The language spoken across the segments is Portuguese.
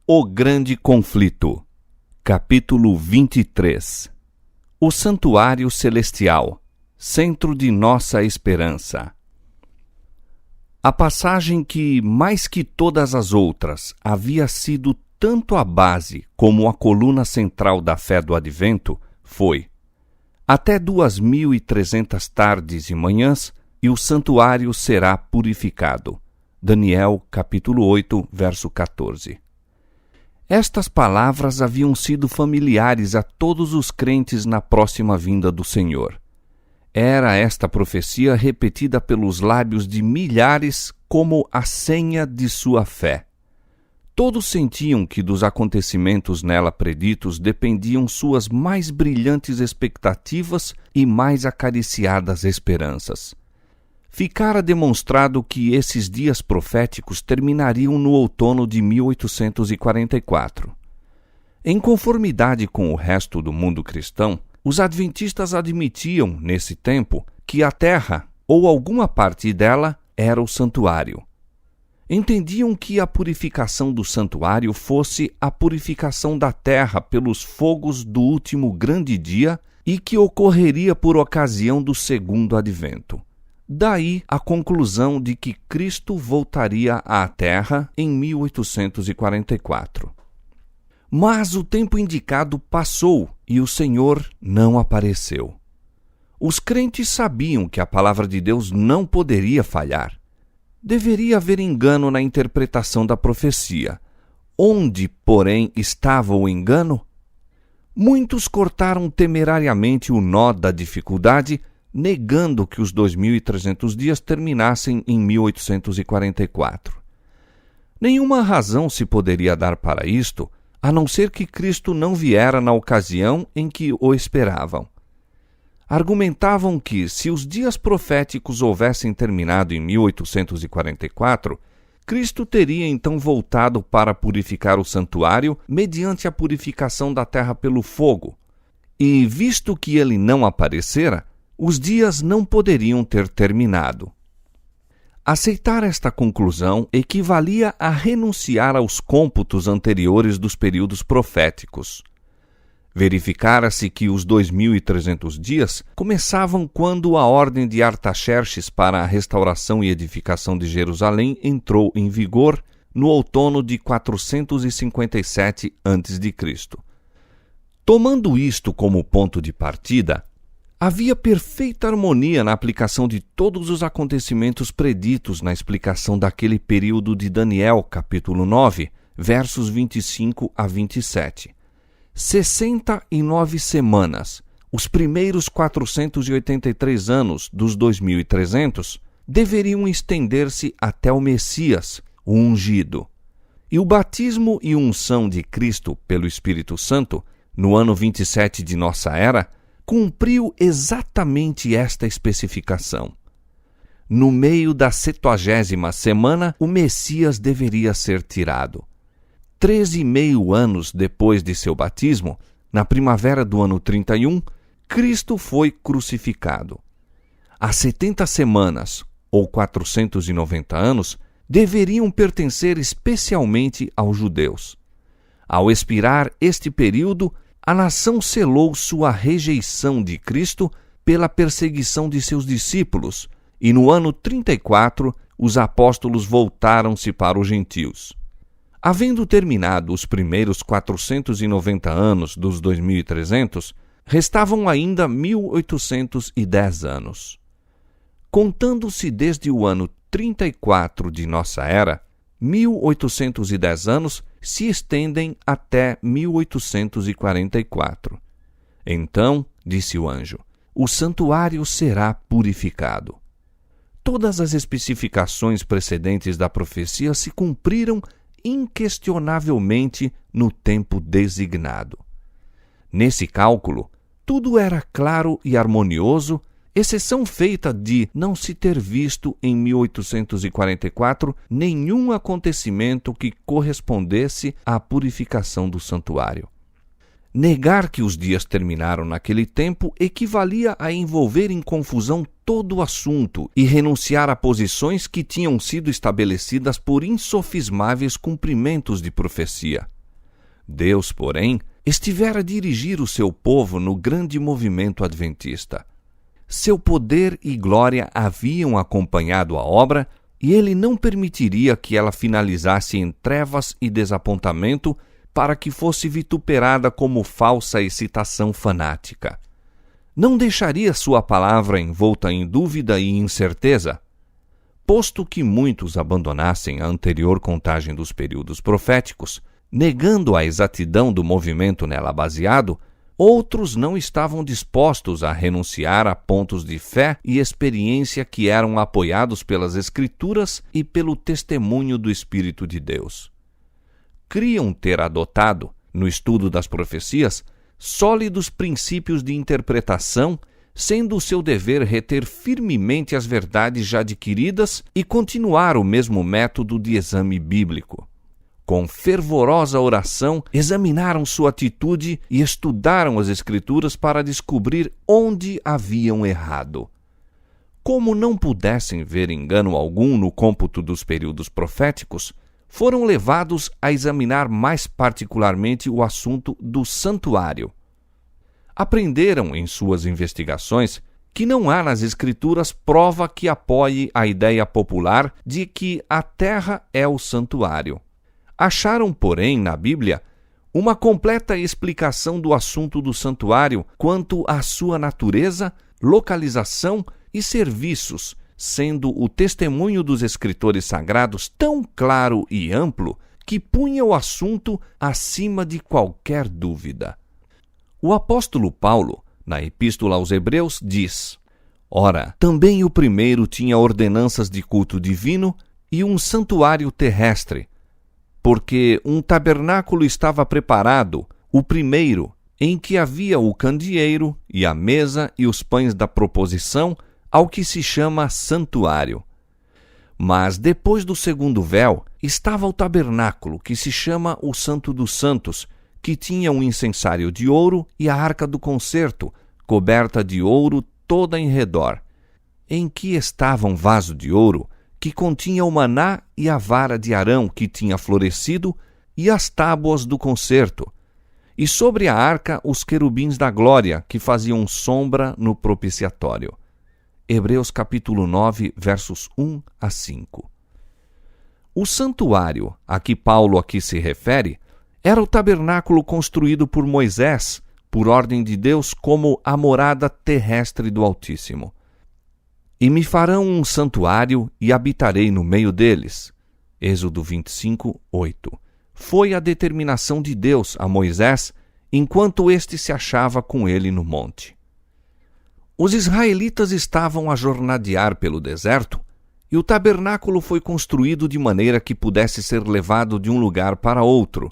O Grande Conflito. Capítulo 23. O Santuário Celestial, centro de nossa esperança. A passagem que, mais que todas as outras, havia sido tanto a base como a coluna central da fé do Advento foi: até 2.300 tardes e manhãs, e o santuário será purificado. Daniel, capítulo 8, verso 14. Estas palavras haviam sido familiares a todos os crentes na próxima vinda do Senhor. Era esta profecia repetida pelos lábios de milhares como a senha de sua fé. Todos sentiam que dos acontecimentos nela preditos dependiam suas mais brilhantes expectativas e mais acariciadas esperanças. Ficara demonstrado que esses dias proféticos terminariam no outono de 1844. Em conformidade com o resto do mundo cristão, os adventistas admitiam, nesse tempo, que a terra, ou alguma parte dela, era o santuário. Entendiam que a purificação do santuário fosse a purificação da terra pelos fogos do último grande dia e que ocorreria por ocasião do segundo advento. Daí a conclusão de que Cristo voltaria à Terra em 1844. Mas o tempo indicado passou e o Senhor não apareceu. Os crentes sabiam que a palavra de Deus não poderia falhar. Deveria haver engano na interpretação da profecia. Onde, porém, estava o engano? Muitos cortaram temerariamente o nó da dificuldade, negando que os 2.300 dias terminassem em 1844. Nenhuma razão se poderia dar para isto, a não ser que Cristo não viera na ocasião em que o esperavam. Argumentavam que, se os dias proféticos houvessem terminado em 1844, Cristo teria então voltado para purificar o santuário mediante a purificação da terra pelo fogo. E, visto que ele não aparecera, os dias não poderiam ter terminado. Aceitar esta conclusão equivalia a renunciar aos cômputos anteriores dos períodos proféticos. Verificara-se que os 2.300 dias começavam quando a ordem de Artaxerxes para a restauração e edificação de Jerusalém entrou em vigor no outono de 457 a.C. Tomando isto como ponto de partida, havia perfeita harmonia na aplicação de todos os acontecimentos preditos na explicação daquele período de Daniel, capítulo 9, versos 25 a 27. 69 semanas, os primeiros 483 anos dos 2.300, deveriam estender-se até o Messias, o ungido. E o batismo e unção de Cristo pelo Espírito Santo, no ano 27 de nossa era, cumpriu exatamente esta especificação. No meio da 70ª semana, o Messias deveria ser tirado. 13,5 anos depois de seu batismo, na primavera do ano 31, Cristo foi crucificado. As 70 semanas, ou 490 anos, deveriam pertencer especialmente aos judeus. Ao expirar este período, a nação selou sua rejeição de Cristo pela perseguição de seus discípulos, e no ano 34 os apóstolos voltaram-se para os gentios. Havendo terminado os primeiros 490 anos dos 2.300, restavam ainda 1.810 anos. Contando-se desde o ano 34 de nossa era, 1.810 anos se estendem até 1844. Então, disse o anjo, o santuário será purificado. Todas as especificações precedentes da profecia se cumpriram inquestionavelmente no tempo designado. Nesse cálculo, tudo era claro e harmonioso, exceção feita de não se ter visto em 1844 nenhum acontecimento que correspondesse à purificação do santuário. Negar que os dias terminaram naquele tempo equivalia a envolver em confusão todo o assunto e renunciar a posições que tinham sido estabelecidas por insofismáveis cumprimentos de profecia. Deus, porém, estivera a dirigir o seu povo no grande movimento adventista. Seu poder e glória haviam acompanhado a obra e ele não permitiria que ela finalizasse em trevas e desapontamento para que fosse vituperada como falsa excitação fanática. Não deixaria sua palavra envolta em dúvida e incerteza. Posto que muitos abandonassem a anterior contagem dos períodos proféticos, negando a exatidão do movimento nela baseado, outros não estavam dispostos a renunciar a pontos de fé e experiência que eram apoiados pelas Escrituras e pelo testemunho do Espírito de Deus. Criam ter adotado, no estudo das profecias, sólidos princípios de interpretação, sendo o seu dever reter firmemente as verdades já adquiridas e continuar o mesmo método de exame bíblico. Com fervorosa oração, examinaram sua atitude e estudaram as Escrituras para descobrir onde haviam errado. Como não pudessem ver engano algum no cômputo dos períodos proféticos, foram levados a examinar mais particularmente o assunto do santuário. Aprenderam em suas investigações que não há nas Escrituras prova que apoie a ideia popular de que a terra é o santuário. Acharam, porém, na Bíblia, uma completa explicação do assunto do santuário quanto à sua natureza, localização e serviços, sendo o testemunho dos escritores sagrados tão claro e amplo que punha o assunto acima de qualquer dúvida. O apóstolo Paulo, na Epístola aos Hebreus, diz: Ora, também o primeiro tinha ordenanças de culto divino e um santuário terrestre, porque um tabernáculo estava preparado, o primeiro, em que havia o candeeiro e a mesa e os pães da proposição, ao que se chama santuário. Mas depois do segundo véu estava o tabernáculo, que se chama o Santo dos Santos, que tinha um incensário de ouro e a arca do concerto, coberta de ouro toda em redor, em que estava um vaso de ouro, que continha o maná e a vara de Arão que tinha florescido e as tábuas do concerto, e sobre a arca os querubins da glória que faziam sombra no propiciatório. Hebreus capítulo 9, versos 1 a 5. O santuário a que Paulo aqui se refere era o tabernáculo construído por Moisés, por ordem de Deus, como a morada terrestre do Altíssimo. E me farão um santuário e habitarei no meio deles. Êxodo 25, 8. Foi a determinação de Deus a Moisés, enquanto este se achava com ele no monte. Os israelitas estavam a jornadear pelo deserto, e o tabernáculo foi construído de maneira que pudesse ser levado de um lugar para outro.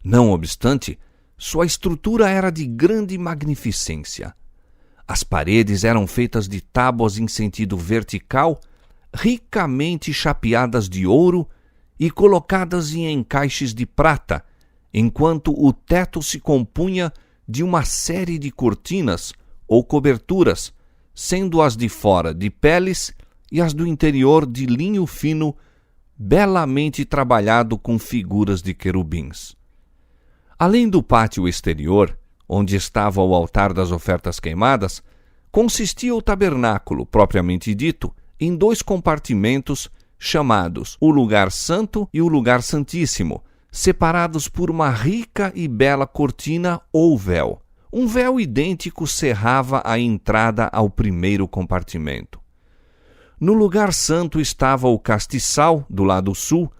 Não obstante, sua estrutura era de grande magnificência. As paredes eram feitas de tábuas em sentido vertical, ricamente chapeadas de ouro e colocadas em encaixes de prata, enquanto o teto se compunha de uma série de cortinas ou coberturas, sendo as de fora de peles e as do interior de linho fino, belamente trabalhado com figuras de querubins. Além do pátio exterior, onde estava o altar das ofertas queimadas, consistia o tabernáculo, propriamente dito, em 2 compartimentos chamados o Lugar Santo e o Lugar Santíssimo, separados por uma rica e bela cortina ou véu. Um véu idêntico cerrava a entrada ao primeiro compartimento. No Lugar Santo estava o castiçal, do lado sul,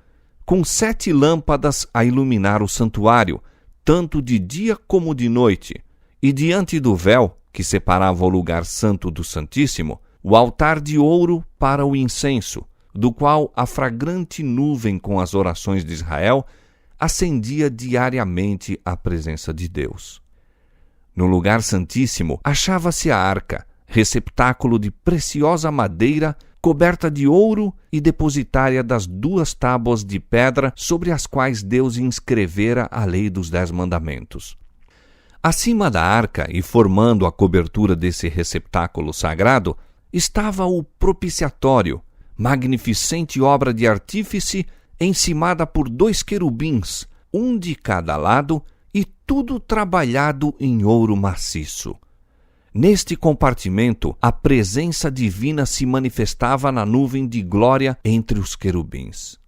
com 7 lâmpadas a iluminar o santuário, tanto de dia como de noite, e diante do véu, que separava o lugar santo do Santíssimo, o altar de ouro para o incenso, do qual a fragrante nuvem com as orações de Israel ascendia diariamente à presença de Deus. No lugar santíssimo achava-se a arca, receptáculo de preciosa madeira, coberta de ouro e depositária das 2 tábuas de pedra sobre as quais Deus inscrevera a lei dos 10 mandamentos. Acima da arca e formando a cobertura desse receptáculo sagrado, estava o propiciatório, magnificente obra de artífice encimada por 2 querubins, um de cada lado, e tudo trabalhado em ouro maciço. Neste compartimento, a presença divina se manifestava na nuvem de glória entre os querubins.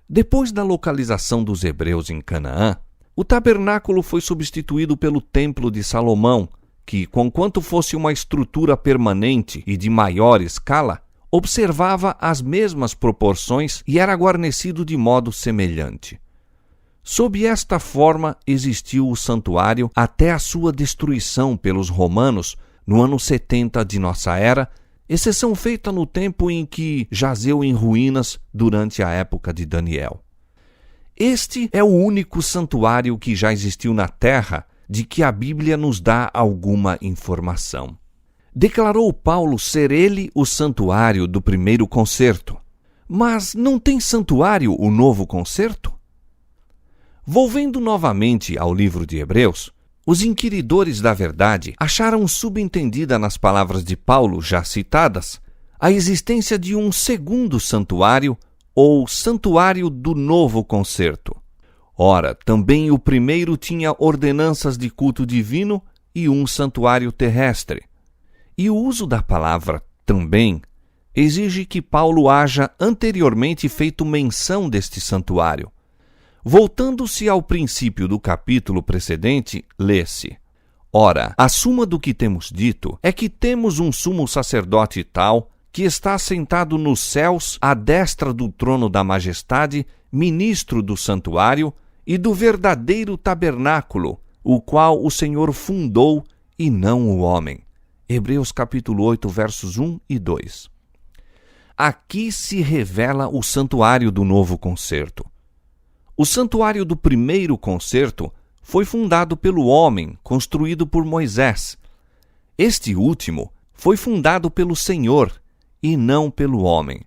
Depois da localização dos hebreus em Canaã, o tabernáculo foi substituído pelo Templo de Salomão, que, conquanto fosse uma estrutura permanente e de maior escala, observava as mesmas proporções e era guarnecido de modo semelhante. Sob esta forma existiu o santuário até a sua destruição pelos romanos no ano 70 de nossa era, exceção feita no tempo em que jazeu em ruínas durante a época de Daniel. Este é o único santuário que já existiu na terra de que a Bíblia nos dá alguma informação. Declarou Paulo ser ele o santuário do primeiro concerto. Mas não tem santuário o novo concerto? Volvendo novamente ao livro de Hebreus, os inquiridores da verdade acharam subentendida nas palavras de Paulo já citadas a existência de um segundo santuário ou santuário do novo concerto. Ora, também o primeiro tinha ordenanças de culto divino e um santuário terrestre. E o uso da palavra também exige que Paulo haja anteriormente feito menção deste santuário. Voltando-se ao princípio do capítulo precedente, lê-se: Ora, a suma do que temos dito é que temos um sumo sacerdote tal, que está assentado nos céus à destra do trono da majestade, ministro do santuário e do verdadeiro tabernáculo, o qual o Senhor fundou e não o homem. Hebreus capítulo 8, versos 1 e 2. Aqui se revela o santuário do novo concerto. O santuário do primeiro concerto foi fundado pelo homem, construído por Moisés. Este último foi fundado pelo Senhor e não pelo homem.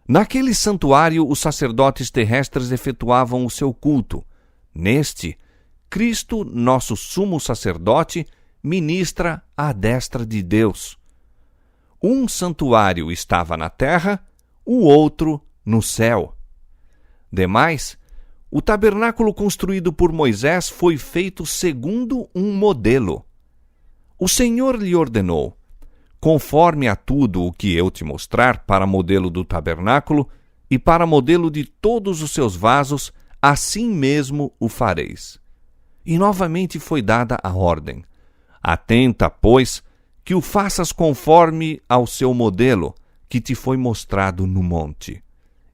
Naquele santuário, os sacerdotes terrestres efetuavam o seu culto. Neste, Cristo, nosso sumo sacerdote, ministra à destra de Deus. Um santuário estava na terra, o outro no céu. Demais, o tabernáculo construído por Moisés foi feito segundo um modelo. O Senhor lhe ordenou: conforme a tudo o que eu te mostrar para modelo do tabernáculo e para modelo de todos os seus vasos, assim mesmo o fareis. E novamente foi dada a ordem: atenta, pois, que o faças conforme ao seu modelo, que te foi mostrado no monte.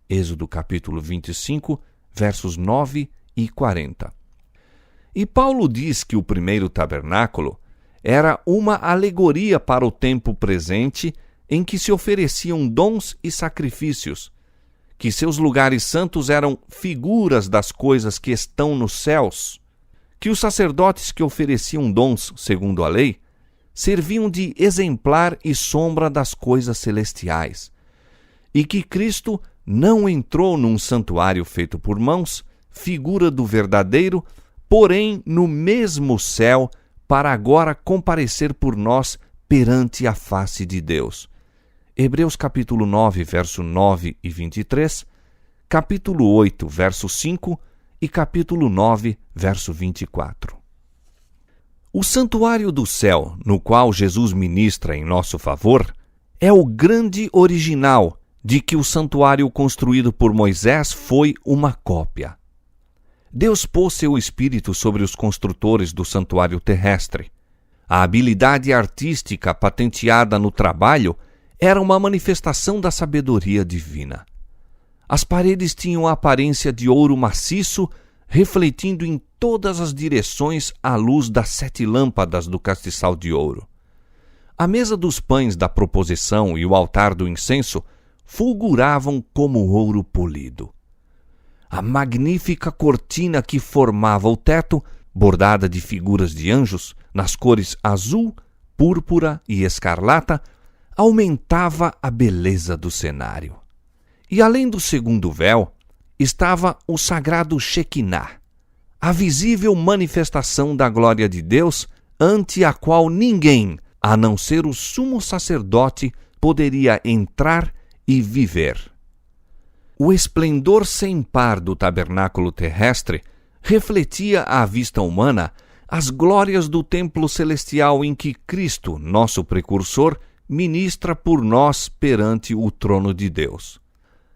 Êxodo capítulo 25, versos 9 e 40. E Paulo diz que o primeiro tabernáculo era uma alegoria para o tempo presente em que se ofereciam dons e sacrifícios, que seus lugares santos eram figuras das coisas que estão nos céus, que os sacerdotes que ofereciam dons segundo a lei serviam de exemplar e sombra das coisas celestiais, e que Cristo não entrou num santuário feito por mãos, figura do verdadeiro, porém no mesmo céu, para agora comparecer por nós perante a face de Deus. Hebreus capítulo 9, verso 9 e 23, capítulo 8, verso 5 e capítulo 9, verso 24. O santuário do céu, no qual Jesus ministra em nosso favor, é o grande original de que o santuário construído por Moisés foi uma cópia. Deus pôs seu espírito sobre os construtores do santuário terrestre. A habilidade artística patenteada no trabalho era uma manifestação da sabedoria divina. As paredes tinham a aparência de ouro maciço, refletindo em todas as direções a luz das 7 lâmpadas do castiçal de ouro. A mesa dos pães da proposição e o altar do incenso fulguravam como ouro polido. A magnífica cortina que formava o teto, bordada de figuras de anjos, nas cores azul, púrpura e escarlata, aumentava a beleza do cenário. E além do segundo véu, estava o sagrado Shekinah, a visível manifestação da glória de Deus, ante a qual ninguém, a não ser o sumo sacerdote, poderia entrar e viver. O esplendor sem par do tabernáculo terrestre refletia à vista humana as glórias do templo celestial em que Cristo, nosso precursor, ministra por nós perante o trono de Deus.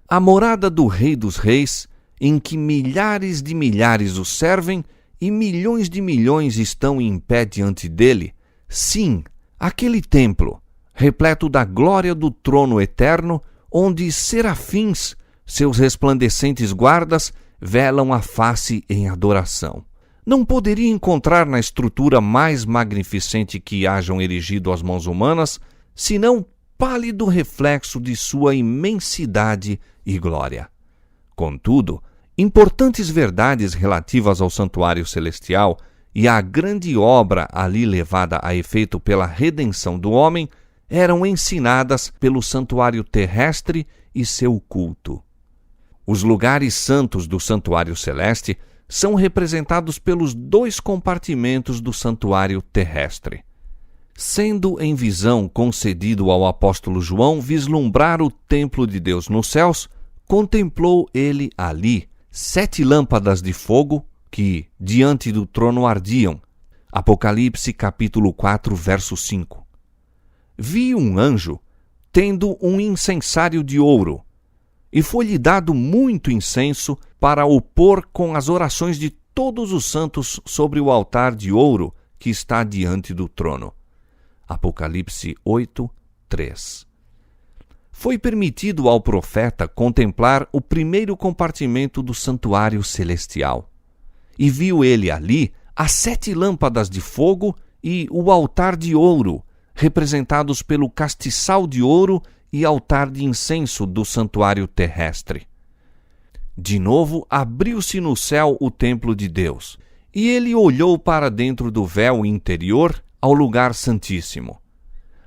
A morada do Rei dos Reis, em que milhares de milhares o servem e milhões de milhões estão em pé diante dele, sim, aquele templo, repleto da glória do trono eterno, onde serafins, seus resplandecentes guardas, velam a face em adoração. Não poderia encontrar na estrutura mais magnificente que hajam erigido as mãos humanas, senão pálido reflexo de sua imensidade e glória. Contudo, importantes verdades relativas ao santuário celestial e à grande obra ali levada a efeito pela redenção do homem eram ensinadas pelo santuário terrestre e seu culto. Os lugares santos do santuário celeste são representados pelos 2 compartimentos do santuário terrestre. Sendo em visão concedido ao apóstolo João vislumbrar o templo de Deus nos céus, contemplou ele ali 7 lâmpadas de fogo que diante do trono ardiam. Apocalipse capítulo 4, verso 5. Vi um anjo tendo um incensário de ouro, e foi-lhe dado muito incenso para o pôr com as orações de todos os santos sobre o altar de ouro que está diante do trono. Apocalipse 8, 3. Foi permitido ao profeta contemplar o primeiro compartimento do santuário celestial. E viu ele ali as 7 lâmpadas de fogo e o altar de ouro, representados pelo castiçal de ouro e altar de incenso do santuário terrestre. De novo abriu-se no céu o templo de Deus, e ele olhou para dentro do véu interior ao lugar santíssimo.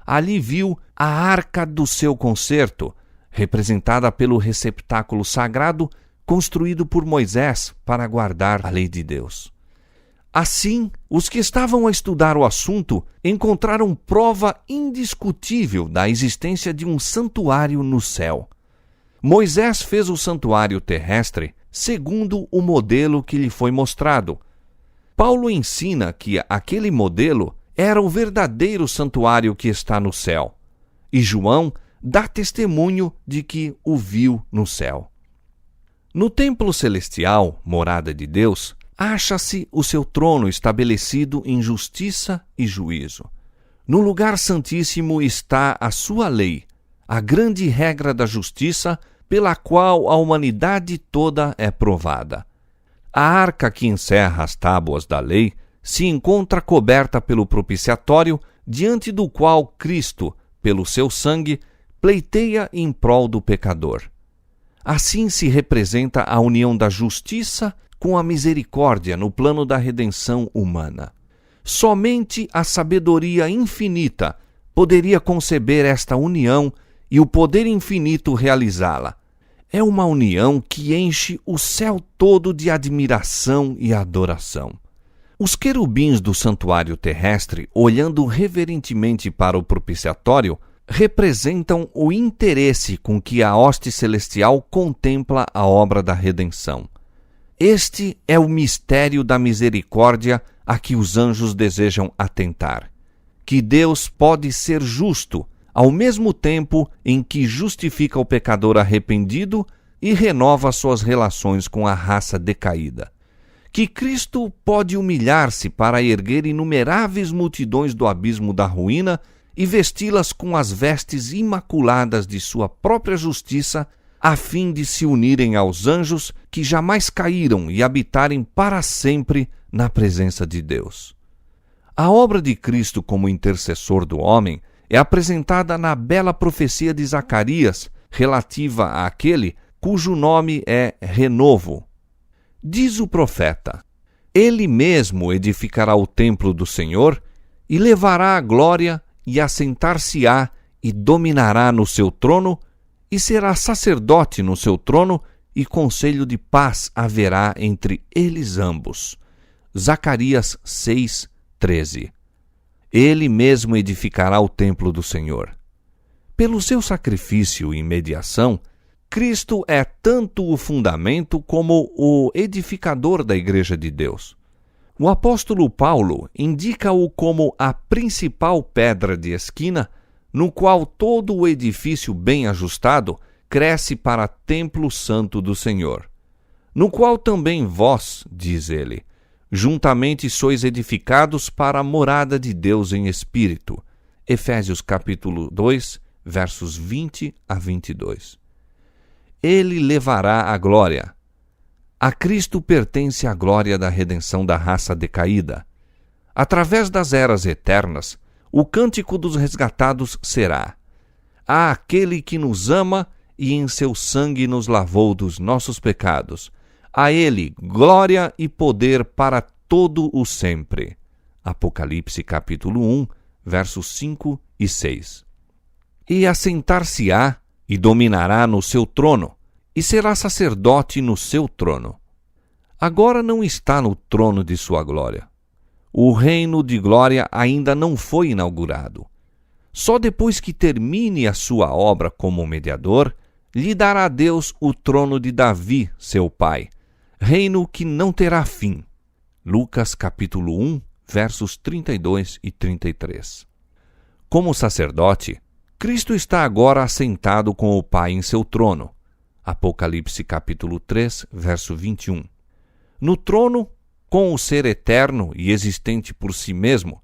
Ali viu a arca do seu concerto, representada pelo receptáculo sagrado construído por Moisés para guardar a lei de Deus. Assim, os que estavam a estudar o assunto encontraram prova indiscutível da existência de um santuário no céu. Moisés fez o santuário terrestre segundo o modelo que lhe foi mostrado. Paulo ensina que aquele modelo era o verdadeiro santuário que está no céu, e João dá testemunho de que o viu no céu. No templo celestial, morada de Deus, acha-se o seu trono estabelecido em justiça e juízo. No lugar santíssimo está a sua lei, a grande regra da justiça pela qual a humanidade toda é provada. A arca que encerra as tábuas da lei se encontra coberta pelo propiciatório, diante do qual Cristo, pelo seu sangue, pleiteia em prol do pecador. Assim se representa a união da justiça com a misericórdia no plano da redenção humana. Somente a sabedoria infinita poderia conceber esta união e o poder infinito realizá-la. É uma união que enche o céu todo de admiração e adoração. Os querubins do santuário terrestre, olhando reverentemente para o propiciatório, representam o interesse com que a hoste celestial contempla a obra da redenção. Este é o mistério da misericórdia a que os anjos desejam atentar. Que Deus pode ser justo, ao mesmo tempo em que justifica o pecador arrependido e renova suas relações com a raça decaída. Que Cristo pode humilhar-se para erguer inumeráveis multidões do abismo da ruína e vesti-las com as vestes imaculadas de sua própria justiça, a fim de se unirem aos anjos que jamais caíram e habitarem para sempre na presença de Deus. A obra de Cristo como intercessor do homem é apresentada na bela profecia de Zacarias, relativa àquele cujo nome é Renovo. Diz o profeta: Ele mesmo edificará o templo do Senhor e levará a glória e assentar-se-á e dominará no seu trono e será sacerdote no seu trono e conselho de paz haverá entre eles ambos. Zacarias 6, 13. Ele mesmo edificará o templo do Senhor. Pelo seu sacrifício e mediação, Cristo é tanto o fundamento como o edificador da Igreja de Deus. O apóstolo Paulo indica-o como a principal pedra de esquina, no qual todo o edifício bem ajustado cresce para templo santo do Senhor, no qual também vós, diz ele, juntamente sois edificados para a morada de Deus em Espírito. Efésios capítulo 2, versos 20 a 22. Ele levará a glória. A Cristo pertence a glória da redenção da raça decaída. Através das eras eternas, o cântico dos resgatados será: a aquele que nos ama e em seu sangue nos lavou dos nossos pecados. A ele glória e poder para todo o sempre. Apocalipse capítulo 1, versos 5 e 6. E assentar-se-á e dominará no seu trono, e será sacerdote no seu trono. Agora não está no trono de sua glória. O reino de glória ainda não foi inaugurado. Só depois que termine a sua obra como mediador, lhe dará Deus o trono de Davi, seu pai, reino que não terá fim. Lucas capítulo 1, versos 32 e 33. Como sacerdote, Cristo está agora assentado com o Pai em seu trono. Apocalipse capítulo 3, verso 21. No trono, com o ser eterno e existente por si mesmo,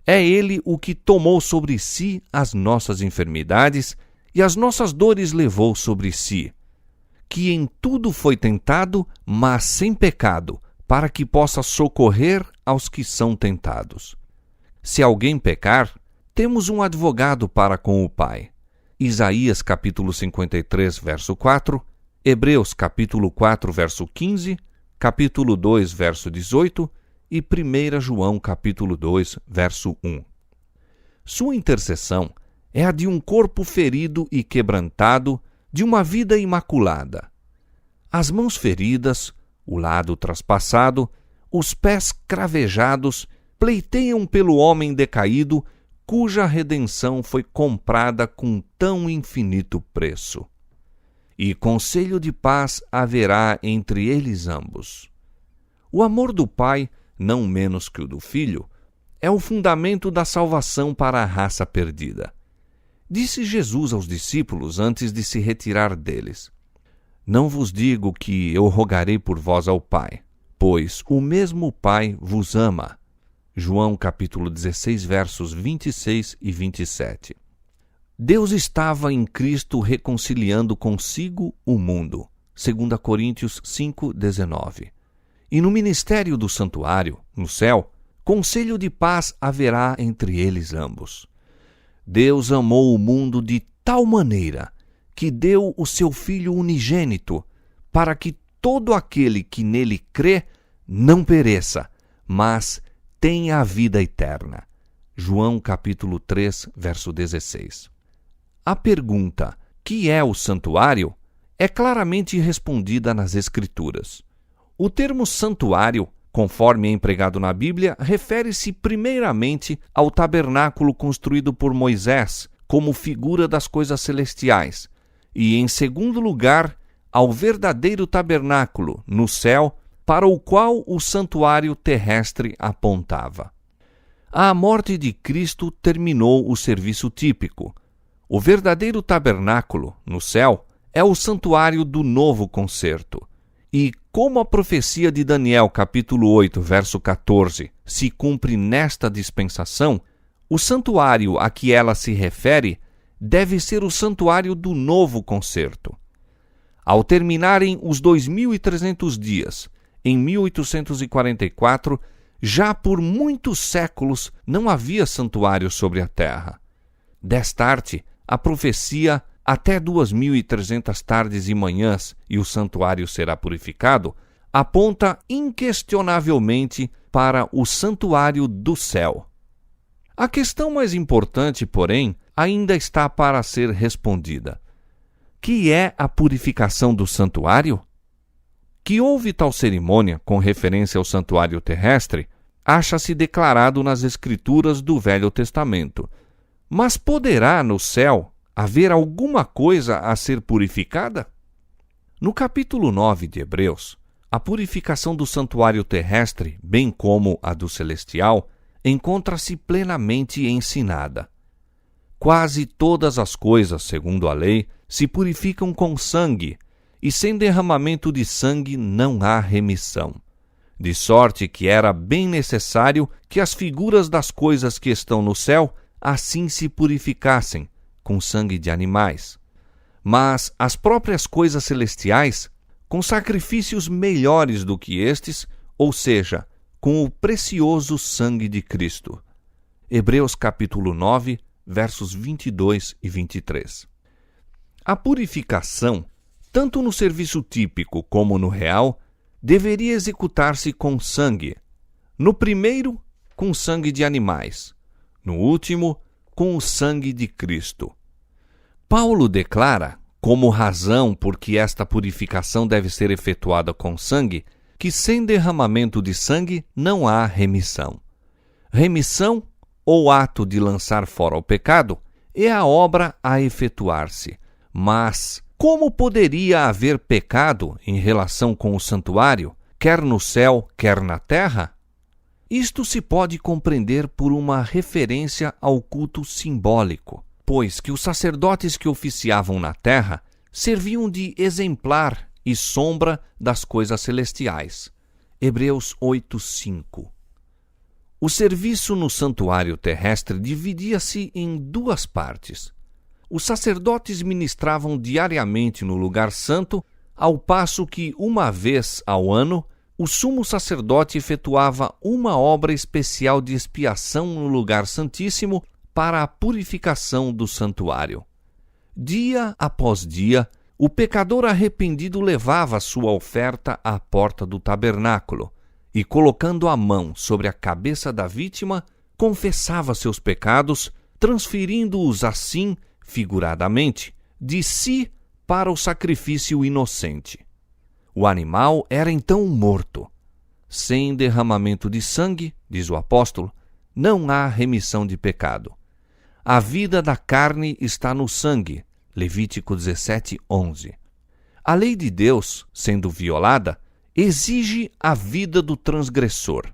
é ele o que tomou sobre si as nossas enfermidades e as nossas dores levou sobre si, que em tudo foi tentado, mas sem pecado, para que possa socorrer aos que são tentados. Se alguém pecar, temos um advogado para com o Pai. Isaías capítulo 53, verso 4, Hebreus capítulo 4, verso 15, capítulo 2, verso 18 e 1 João capítulo 2, verso 1. Sua intercessão é a de um corpo ferido e quebrantado, de uma vida imaculada. As mãos feridas, o lado traspassado, os pés cravejados, pleiteiam pelo homem decaído, cuja redenção foi comprada com tão infinito preço. E conselho de paz haverá entre eles ambos. O amor do Pai, não menos que o do Filho, é o fundamento da salvação para a raça perdida. Disse Jesus aos discípulos antes de se retirar deles: Não vos digo que eu rogarei por vós ao Pai, pois o mesmo Pai vos ama. João capítulo 16, versos 26 e 27. Deus estava em Cristo reconciliando consigo o mundo. 2 Coríntios 5, 19. E no ministério do santuário, no céu, conselho de paz haverá entre eles ambos. Deus amou o mundo de tal maneira que deu o seu Filho unigênito, para que todo aquele que nele crê não pereça, mas tenha a vida eterna. João capítulo 3, verso 16. A pergunta, que é o santuário, é claramente respondida nas Escrituras. O termo santuário, conforme é empregado na Bíblia, refere-se primeiramente ao tabernáculo construído por Moisés, como figura das coisas celestiais, e, em segundo lugar, ao verdadeiro tabernáculo, no céu, para o qual o santuário terrestre apontava. A morte de Cristo terminou o serviço típico. O verdadeiro tabernáculo, no céu, é o santuário do novo concerto. E, como a profecia de Daniel, capítulo 8, verso 14, se cumpre nesta dispensação, o santuário a que ela se refere deve ser o santuário do novo concerto. Ao terminarem os 2.300 dias, em 1844, já por muitos séculos não havia santuário sobre a terra. Destarte, a profecia, até 2.300 tardes e manhãs e o santuário será purificado, aponta inquestionavelmente para o santuário do céu. A questão mais importante, porém, ainda está para ser respondida. Que é a purificação do santuário? Que houve tal cerimônia com referência ao santuário terrestre, acha-se declarado nas Escrituras do Velho Testamento. Mas poderá, no céu, haver alguma coisa a ser purificada? No capítulo 9 de Hebreus, a purificação do santuário terrestre, bem como a do celestial, encontra-se plenamente ensinada. Quase todas as coisas, segundo a lei, se purificam com sangue, e sem derramamento de sangue não há remissão. De sorte que era bem necessário que as figuras das coisas que estão no céu assim se purificassem, com sangue de animais. Mas as próprias coisas celestiais, com sacrifícios melhores do que estes, ou seja, com o precioso sangue de Cristo. Hebreus capítulo 9, versos 22 e 23. A purificação, tanto no serviço típico como no real, deveria executar-se com sangue. No primeiro, com sangue de animais. No último, com o sangue de Cristo. Paulo declara, como razão por que esta purificação deve ser efetuada com sangue, que sem derramamento de sangue não há remissão. Remissão, ou ato de lançar fora o pecado, é a obra a efetuar-se. Mas como poderia haver pecado em relação com o santuário, quer no céu, quer na terra? Isto se pode compreender por uma referência ao culto simbólico, pois que os sacerdotes que oficiavam na terra serviam de exemplar e sombra das coisas celestiais. Hebreus 8:5. O serviço no santuário terrestre dividia-se em duas partes. Os sacerdotes ministravam diariamente no lugar santo, ao passo que, uma vez ao ano, o sumo sacerdote efetuava uma obra especial de expiação no lugar santíssimo para a purificação do santuário. Dia após dia, o pecador arrependido levava sua oferta à porta do tabernáculo e, colocando a mão sobre a cabeça da vítima, confessava seus pecados, transferindo-os assim, figuradamente, de si para o sacrifício inocente. O animal era então morto. Sem derramamento de sangue, diz o apóstolo, não há remissão de pecado. A vida da carne está no sangue. Levítico 17:11. A lei de Deus, sendo violada, exige a vida do transgressor.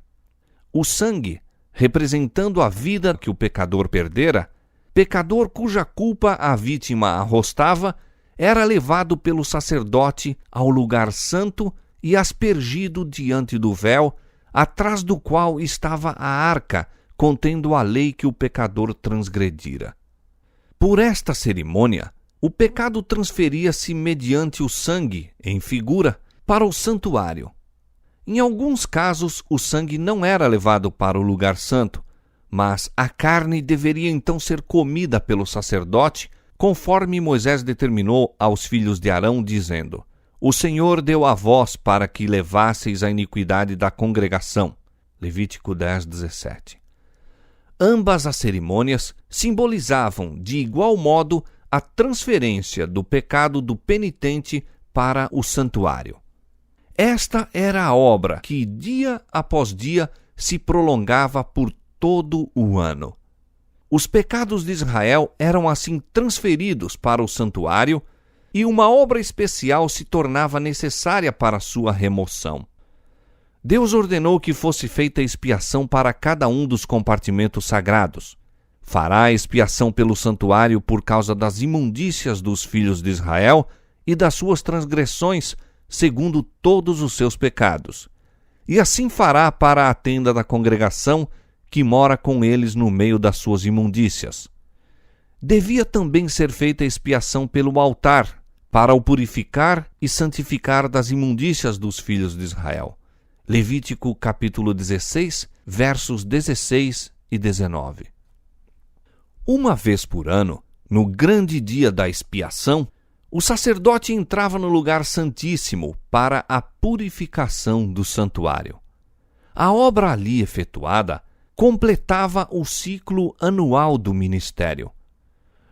O sangue, representando a vida que o pecador perdera, pecador cuja culpa a vítima arrostava, era levado pelo sacerdote ao lugar santo e aspergido diante do véu, atrás do qual estava a arca, contendo a lei que o pecador transgredira. Por esta cerimônia, o pecado transferia-se mediante o sangue, em figura, para o santuário. Em alguns casos, o sangue não era levado para o lugar santo, mas a carne deveria então ser comida pelo sacerdote, conforme Moisés determinou aos filhos de Arão, dizendo: O Senhor deu a vós para que levasseis a iniquidade da congregação. Levítico 10:17. Ambas as cerimônias simbolizavam, de igual modo, a transferência do pecado do penitente para o santuário. Esta era a obra que, dia após dia, se prolongava por todo o ano. Os pecados de Israel eram assim transferidos para o santuário e uma obra especial se tornava necessária para sua remoção. Deus ordenou que fosse feita expiação para cada um dos compartimentos sagrados. Fará expiação pelo santuário por causa das imundícias dos filhos de Israel e das suas transgressões, segundo todos os seus pecados. E assim fará para a tenda da congregação, que mora com eles no meio das suas imundícias. Devia também ser feita expiação pelo altar, para o purificar e santificar das imundícias dos filhos de Israel. Levítico capítulo 16, versos 16 e 19. Uma vez por ano, no grande dia da expiação, o sacerdote entrava no lugar santíssimo para a purificação do santuário. A obra ali efetuada completava o ciclo anual do ministério.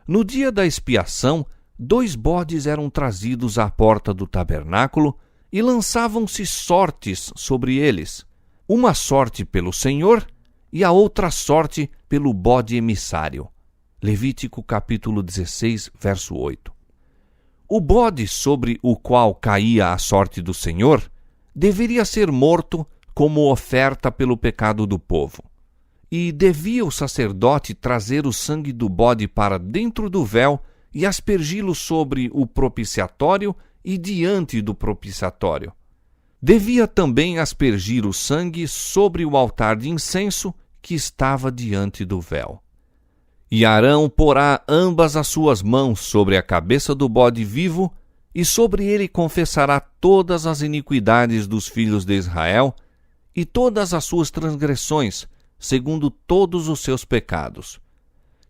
No dia da expiação, 2 bodes eram trazidos à porta do tabernáculo e lançavam-se sortes sobre eles, uma sorte pelo Senhor e a outra sorte pelo bode emissário. Levítico capítulo 16, verso 8. O bode sobre o qual caía a sorte do Senhor deveria ser morto como oferta pelo pecado do povo. E devia o sacerdote trazer o sangue do bode para dentro do véu e aspergi-lo sobre o propiciatório e diante do propiciatório. Devia também aspergir o sangue sobre o altar de incenso que estava diante do véu. E Arão porá ambas as suas mãos sobre a cabeça do bode vivo, e sobre ele confessará todas as iniquidades dos filhos de Israel e todas as suas transgressões, segundo todos os seus pecados.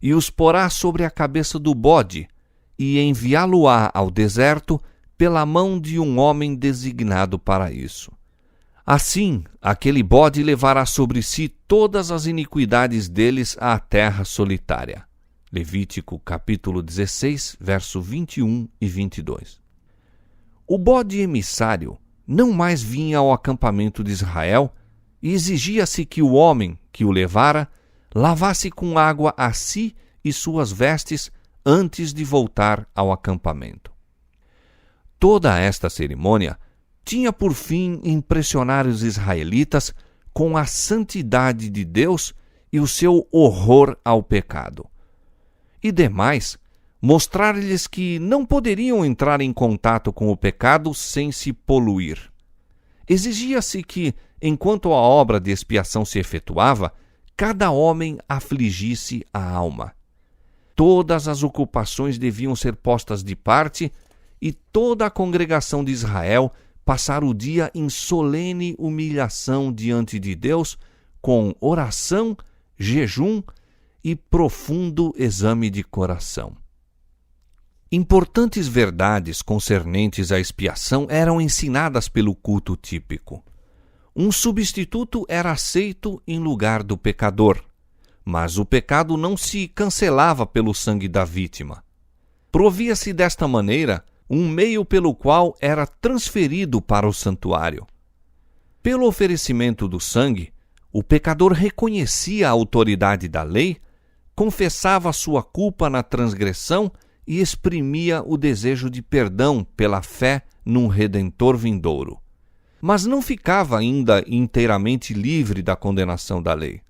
E os porá sobre a cabeça do bode, e enviá-lo-á ao deserto pela mão de um homem designado para isso. Assim, aquele bode levará sobre si todas as iniquidades deles à terra solitária. Levítico capítulo 16, verso 21 e 22. O bode emissário não mais vinha ao acampamento de Israel e exigia-se que o homem que o levara lavasse com água a si e suas vestes antes de voltar ao acampamento. Toda esta cerimônia tinha por fim impressionar os israelitas com a santidade de Deus e o seu horror ao pecado. E demais, mostrar-lhes que não poderiam entrar em contato com o pecado sem se poluir. Exigia-se que, enquanto a obra de expiação se efetuava, cada homem afligisse a alma. Todas as ocupações deviam ser postas de parte e toda a congregação de Israel passar o dia em solene humilhação diante de Deus, com oração, jejum e profundo exame de coração. Importantes verdades concernentes à expiação eram ensinadas pelo culto típico. Um substituto era aceito em lugar do pecador, mas o pecado não se cancelava pelo sangue da vítima. Provia-se desta maneira um meio pelo qual era transferido para o santuário. Pelo oferecimento do sangue, o pecador reconhecia a autoridade da lei, confessava sua culpa na transgressão e exprimia o desejo de perdão pela fé num Redentor vindouro. Mas não ficava ainda inteiramente livre da condenação da lei.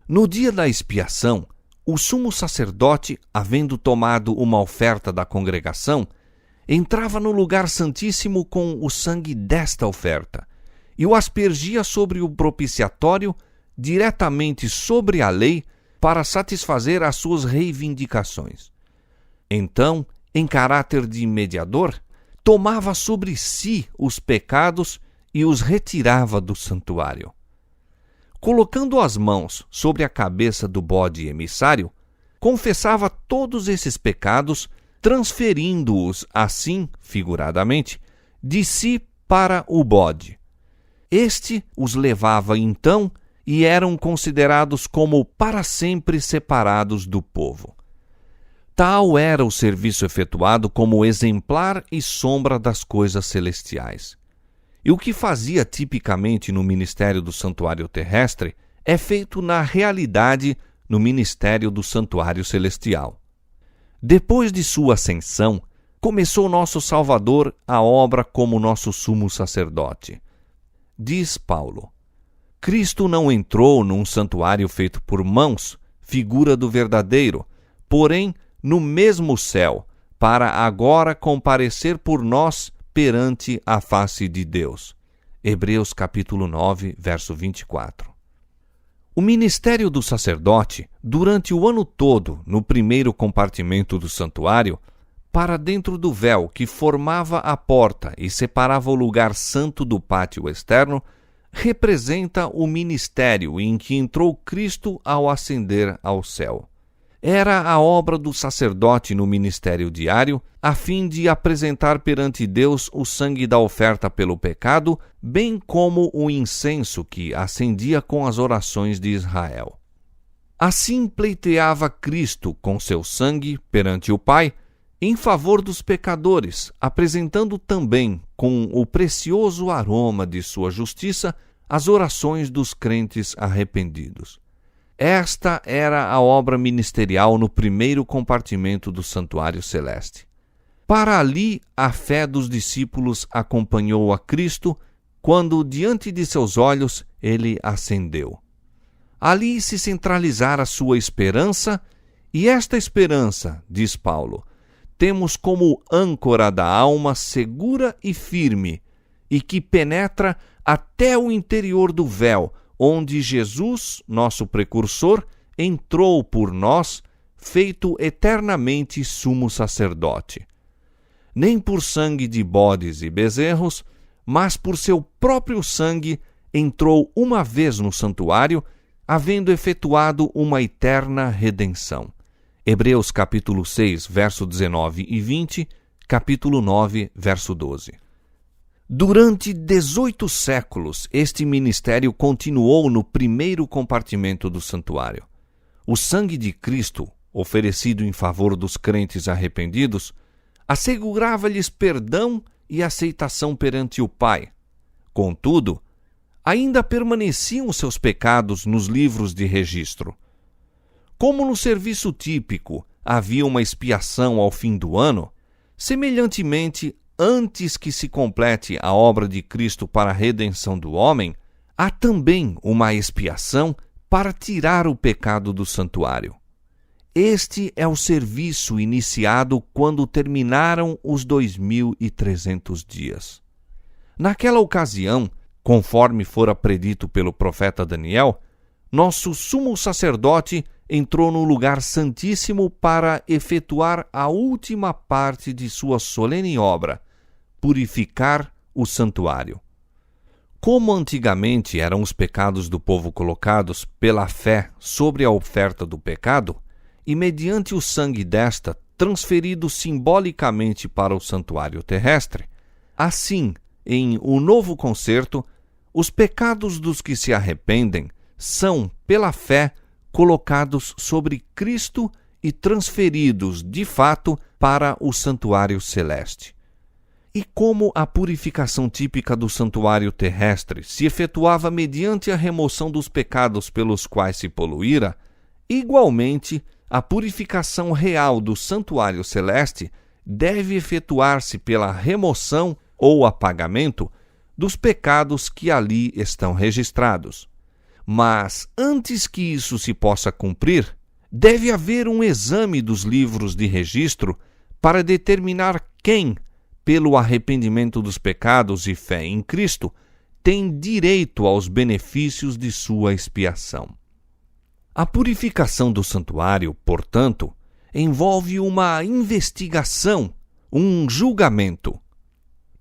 No dia da expiação, o sumo sacerdote, havendo tomado uma oferta da congregação, entrava no lugar santíssimo com o sangue desta oferta e o aspergia sobre o propiciatório, diretamente sobre a lei, para satisfazer as suas reivindicações. Então, em caráter de mediador, tomava sobre si os pecados e os retirava do santuário. Colocando as mãos sobre a cabeça do bode emissário, confessava todos esses pecados, transferindo-os, assim, figuradamente, de si para o bode. Este os levava então e eram considerados como para sempre separados do povo. Tal era o serviço efetuado como exemplar e sombra das coisas celestiais. E o que fazia tipicamente no ministério do santuário terrestre é feito na realidade no ministério do santuário celestial. Depois de sua ascensão, começou nosso Salvador a obra como nosso sumo sacerdote. Diz Paulo: Cristo não entrou num santuário feito por mãos, figura do verdadeiro, porém no mesmo céu, para agora comparecer por nós perante a face de Deus. Hebreus capítulo 9, verso 24. O ministério do sacerdote, durante o ano todo, no primeiro compartimento do santuário, para dentro do véu que formava a porta e separava o lugar santo do pátio externo, representa o ministério em que entrou Cristo ao ascender ao céu. Era a obra do sacerdote no ministério diário, a fim de apresentar perante Deus o sangue da oferta pelo pecado, bem como o incenso que acendia com as orações de Israel. Assim pleiteava Cristo com seu sangue perante o Pai, em favor dos pecadores, apresentando também, com o precioso aroma de sua justiça, as orações dos crentes arrependidos. Esta era a obra ministerial no primeiro compartimento do santuário celeste. Para ali, a fé dos discípulos acompanhou a Cristo, quando, diante de seus olhos, ele ascendeu. Ali se centralizara sua esperança, e esta esperança, diz Paulo, temos como âncora da alma segura e firme, e que penetra até o interior do véu, onde Jesus, nosso precursor, entrou por nós, feito eternamente sumo sacerdote. Nem por sangue de bodes e bezerros, mas por seu próprio sangue entrou uma vez no santuário, havendo efetuado uma eterna redenção. Hebreus capítulo 6, verso 19 e 20, capítulo 9, verso 12. Durante 18 séculos, este ministério continuou no primeiro compartimento do santuário. O sangue de Cristo, oferecido em favor dos crentes arrependidos, assegurava-lhes perdão e aceitação perante o Pai. Contudo, ainda permaneciam seus pecados nos livros de registro. Como no serviço típico havia uma expiação ao fim do ano, semelhantemente, antes que se complete a obra de Cristo para a redenção do homem, há também uma expiação para tirar o pecado do santuário. Este é o serviço iniciado quando terminaram os 2300 dias. Naquela ocasião, conforme fora predito pelo profeta Daniel, nosso sumo sacerdote entrou no lugar santíssimo para efetuar a última parte de sua solene obra, purificar o santuário. Como antigamente eram os pecados do povo colocados pela fé sobre a oferta do pecado, e mediante o sangue desta transferido simbolicamente para o santuário terrestre, assim, em o novo concerto, os pecados dos que se arrependem são, pela fé, colocados sobre Cristo e transferidos, de fato, para o santuário celeste. E como a purificação típica do santuário terrestre se efetuava mediante a remoção dos pecados pelos quais se poluíra, igualmente, a purificação real do santuário celeste deve efetuar-se pela remoção ou apagamento dos pecados que ali estão registrados. Mas, antes que isso se possa cumprir, deve haver um exame dos livros de registro para determinar quem, pelo arrependimento dos pecados e fé em Cristo, tem direito aos benefícios de sua expiação. A purificação do santuário, portanto, envolve uma investigação, um julgamento.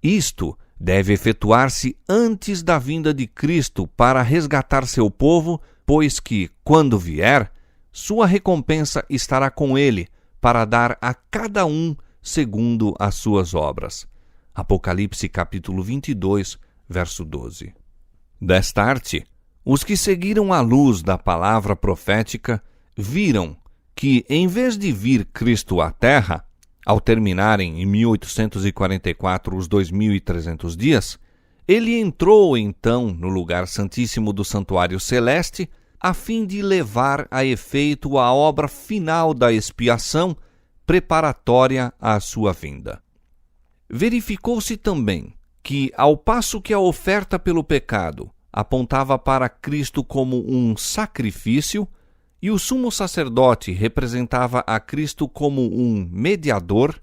Isto deve efetuar-se antes da vinda de Cristo para resgatar seu povo, pois que, quando vier, sua recompensa estará com ele para dar a cada um segundo as suas obras. Apocalipse capítulo 22, verso 12. Desta arte, os que seguiram a luz da palavra profética viram que, em vez de vir Cristo à Terra, ao terminarem em 1844 os 2300 dias, ele entrou então no lugar santíssimo do santuário celeste a fim de levar a efeito a obra final da expiação preparatória à sua vinda. Verificou-se também que, ao passo que a oferta pelo pecado apontava para Cristo como um sacrifício, e o sumo sacerdote representava a Cristo como um mediador,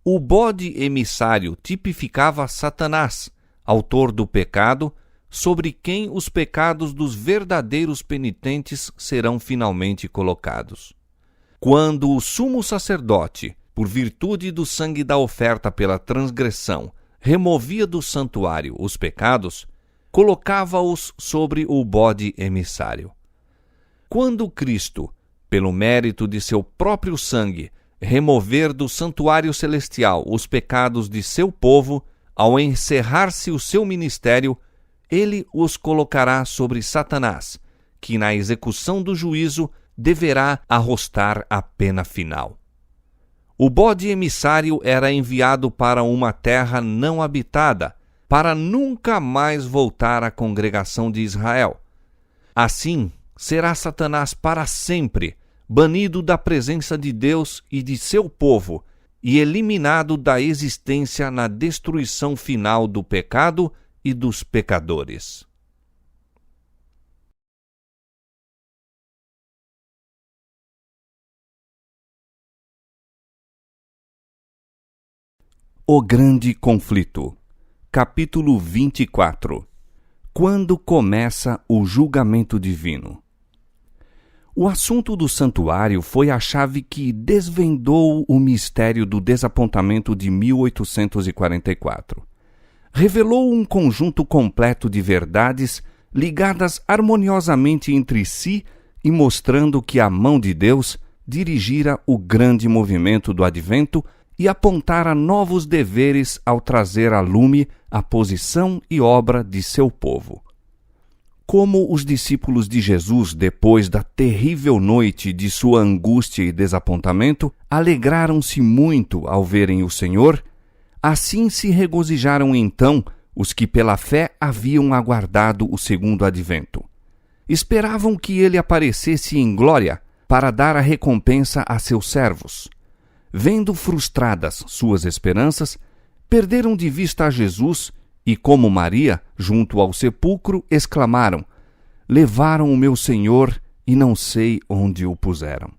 o bode emissário tipificava Satanás, autor do pecado, sobre quem os pecados dos verdadeiros penitentes serão finalmente colocados. Quando o sumo sacerdote, por virtude do sangue da oferta pela transgressão, removia do santuário os pecados, colocava-os sobre o bode emissário. Quando Cristo, pelo mérito de seu próprio sangue, remover do santuário celestial os pecados de seu povo, ao encerrar-se o seu ministério, ele os colocará sobre Satanás, que na execução do juízo deverá arrostar a pena final. O bode emissário era enviado para uma terra não habitada, para nunca mais voltar à congregação de Israel. Assim, será Satanás para sempre banido da presença de Deus e de seu povo, e eliminado da existência na destruição final do pecado e dos pecadores. O Grande Conflito, capítulo 24. Quando começa o julgamento divino? O assunto do santuário foi a chave que desvendou o mistério do desapontamento de 1844. Revelou um conjunto completo de verdades ligadas harmoniosamente entre si e mostrando que a mão de Deus dirigira o grande movimento do advento e apontara novos deveres ao trazer a lume a posição e obra de seu povo. Como os discípulos de Jesus, depois da terrível noite de sua angústia e desapontamento, alegraram-se muito ao verem o Senhor, assim se regozijaram então os que pela fé haviam aguardado o segundo advento. Esperavam que ele aparecesse em glória para dar a recompensa a seus servos. Vendo frustradas suas esperanças, perderam de vista a Jesus e, como Maria, junto ao sepulcro, exclamaram: levaram o meu Senhor e não sei onde o puseram.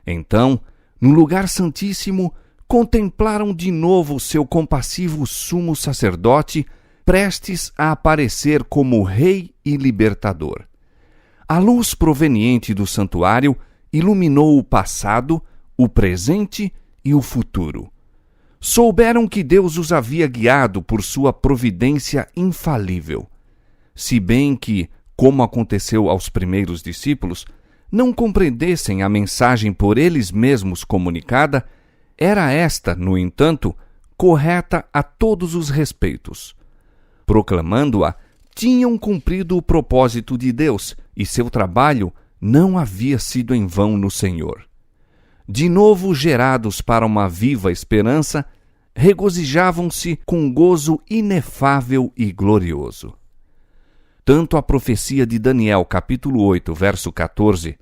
Então, no lugar santíssimo, contemplaram de novo seu compassivo sumo sacerdote, prestes a aparecer como Rei e Libertador. A luz proveniente do santuário iluminou o passado, o presente e o futuro. Souberam que Deus os havia guiado por sua providência infalível. Se bem que, como aconteceu aos primeiros discípulos, não compreendessem a mensagem por eles mesmos comunicada, era esta, no entanto, correta a todos os respeitos. Proclamando-a, tinham cumprido o propósito de Deus e seu trabalho não havia sido em vão no Senhor. De novo gerados para uma viva esperança, regozijavam-se com gozo inefável e glorioso. Tanto a profecia de Daniel, capítulo 8, verso 14,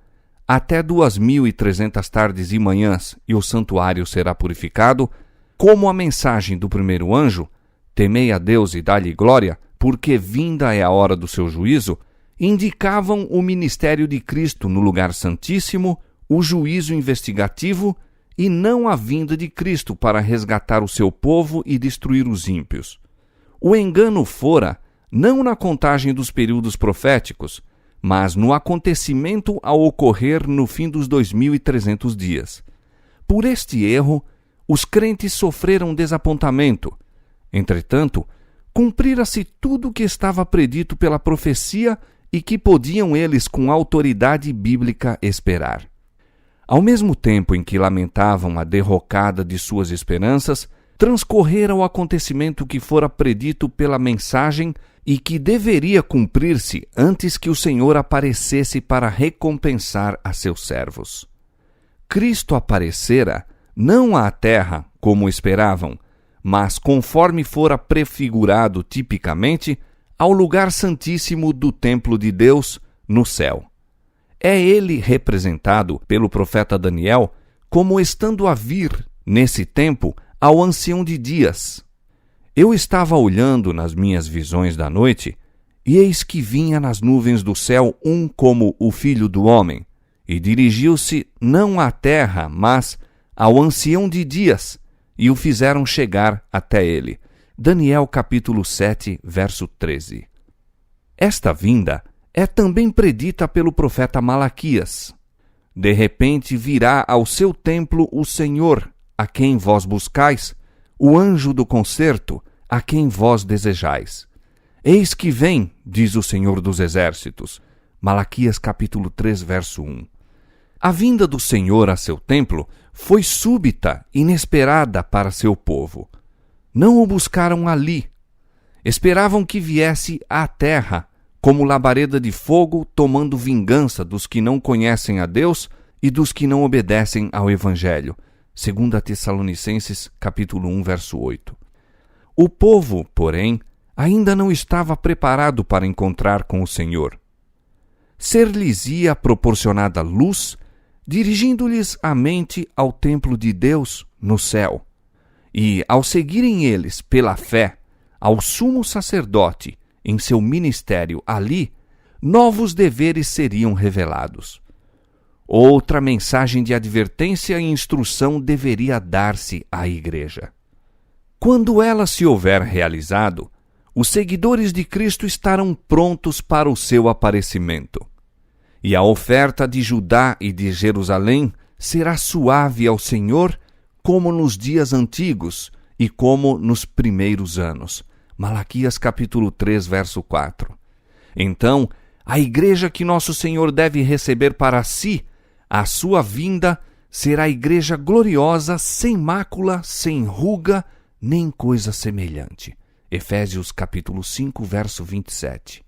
até 2.300 tardes e manhãs e o santuário será purificado, como a mensagem do primeiro anjo, temei a Deus e dá-lhe glória, porque vinda é a hora do seu juízo, indicavam o ministério de Cristo no lugar santíssimo, o juízo investigativo e não a vinda de Cristo para resgatar o seu povo e destruir os ímpios. O engano fora, não na contagem dos períodos proféticos, mas no acontecimento a ocorrer no fim dos 2.300 dias. Por este erro, os crentes sofreram desapontamento. Entretanto, cumprira-se tudo o que estava predito pela profecia e que podiam eles com autoridade bíblica esperar. Ao mesmo tempo em que lamentavam a derrocada de suas esperanças, transcorrera o acontecimento que fora predito pela mensagem e que deveria cumprir-se antes que o Senhor aparecesse para recompensar a seus servos. Cristo aparecera não à terra, como esperavam, mas conforme fora prefigurado tipicamente, ao lugar santíssimo do templo de Deus, no céu. É ele representado pelo profeta Daniel como estando a vir, nesse tempo, ao ancião de dias. Eu estava olhando nas minhas visões da noite, e eis que vinha nas nuvens do céu um como o Filho do Homem, e dirigiu-se não à terra, mas ao ancião de dias, e o fizeram chegar até ele. Daniel capítulo 7, verso 13. Esta vinda é também predita pelo profeta Malaquias. De repente virá ao seu templo o Senhor, a quem vós buscais, o anjo do concerto, a quem vós desejais. Eis que vem, diz o Senhor dos Exércitos. Malaquias capítulo 3, verso 1. A vinda do Senhor a seu templo foi súbita, inesperada para seu povo. Não o buscaram ali. Esperavam que viesse à terra, como labareda de fogo, tomando vingança dos que não conhecem a Deus e dos que não obedecem ao Evangelho. 2 Tessalonicenses, capítulo 1, verso 8. O povo, porém, ainda não estava preparado para encontrar com o Senhor. Ser-lhes-ia proporcionada luz, dirigindo-lhes a mente ao templo de Deus no céu. E, ao seguirem eles pela fé ao sumo sacerdote em seu ministério ali, novos deveres seriam revelados. Outra mensagem de advertência e instrução deveria dar-se à Igreja. Quando ela se houver realizado, os seguidores de Cristo estarão prontos para o seu aparecimento. E a oferta de Judá e de Jerusalém será suave ao Senhor, como nos dias antigos e como nos primeiros anos. Malaquias capítulo 3, verso 4. Então, a igreja que nosso Senhor deve receber para si, a sua vinda, será a igreja gloriosa, sem mácula, sem ruga, nem coisa semelhante. Efésios capítulo 5, verso 27.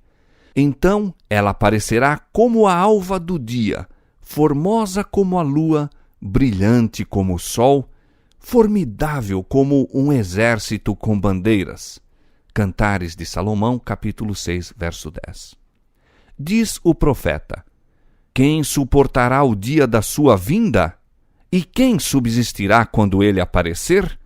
Então ela aparecerá como a alva do dia, formosa como a lua, brilhante como o sol, formidável como um exército com bandeiras. Cantares de Salomão, capítulo 6, verso 10. Diz o profeta: quem suportará o dia da sua vinda? E quem subsistirá quando ele aparecer?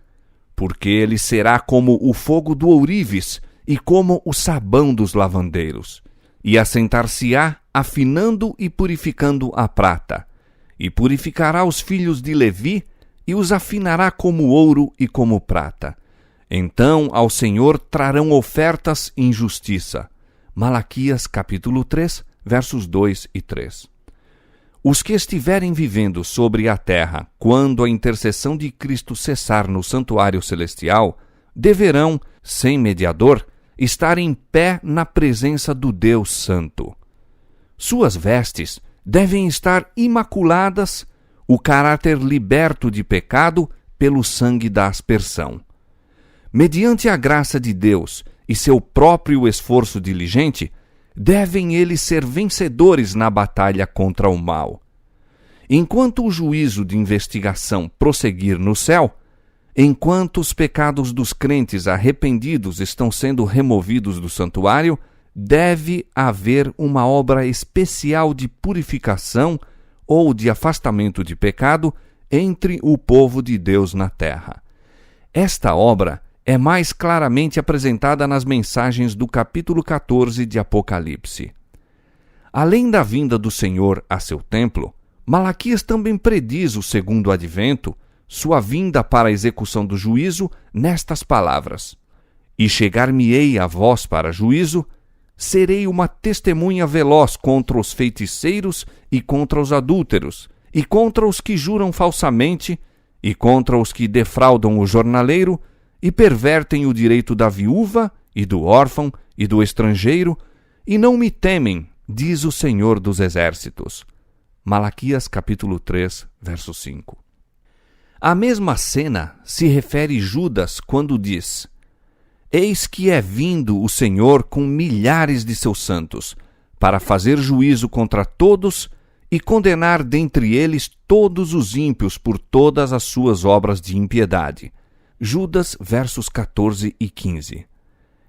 Porque ele será como o fogo do ourives e como o sabão dos lavandeiros. E assentar-se-á, afinando e purificando a prata. E purificará os filhos de Levi, e os afinará como ouro e como prata. Então ao Senhor trarão ofertas em justiça. Malaquias capítulo 3, versos 2 e 3. Os que estiverem vivendo sobre a terra, quando a intercessão de Cristo cessar no santuário celestial, deverão, sem mediador, estar em pé na presença do Deus Santo. Suas vestes devem estar imaculadas, o caráter liberto de pecado pelo sangue da aspersão. Mediante a graça de Deus e seu próprio esforço diligente, devem eles ser vencedores na batalha contra o mal. Enquanto o juízo de investigação prosseguir no céu, enquanto os pecados dos crentes arrependidos estão sendo removidos do santuário, deve haver uma obra especial de purificação ou de afastamento de pecado entre o povo de Deus na terra. Esta obra é mais claramente apresentada nas mensagens do capítulo 14 de Apocalipse. Além da vinda do Senhor a seu templo, Malaquias também prediz o segundo advento, sua vinda para a execução do juízo, nestas palavras: E chegar-me-ei a vós para juízo, serei uma testemunha veloz contra os feiticeiros e contra os adúlteros, e contra os que juram falsamente, e contra os que defraudam o jornaleiro, e pervertem o direito da viúva, e do órfão, e do estrangeiro, e não me temem, diz o Senhor dos Exércitos. Malaquias capítulo 3, verso 5. A mesma cena se refere Judas quando diz: Eis que é vindo o Senhor com milhares de seus santos, para fazer juízo contra todos e condenar dentre eles todos os ímpios por todas as suas obras de impiedade. Judas, versos 14 e 15.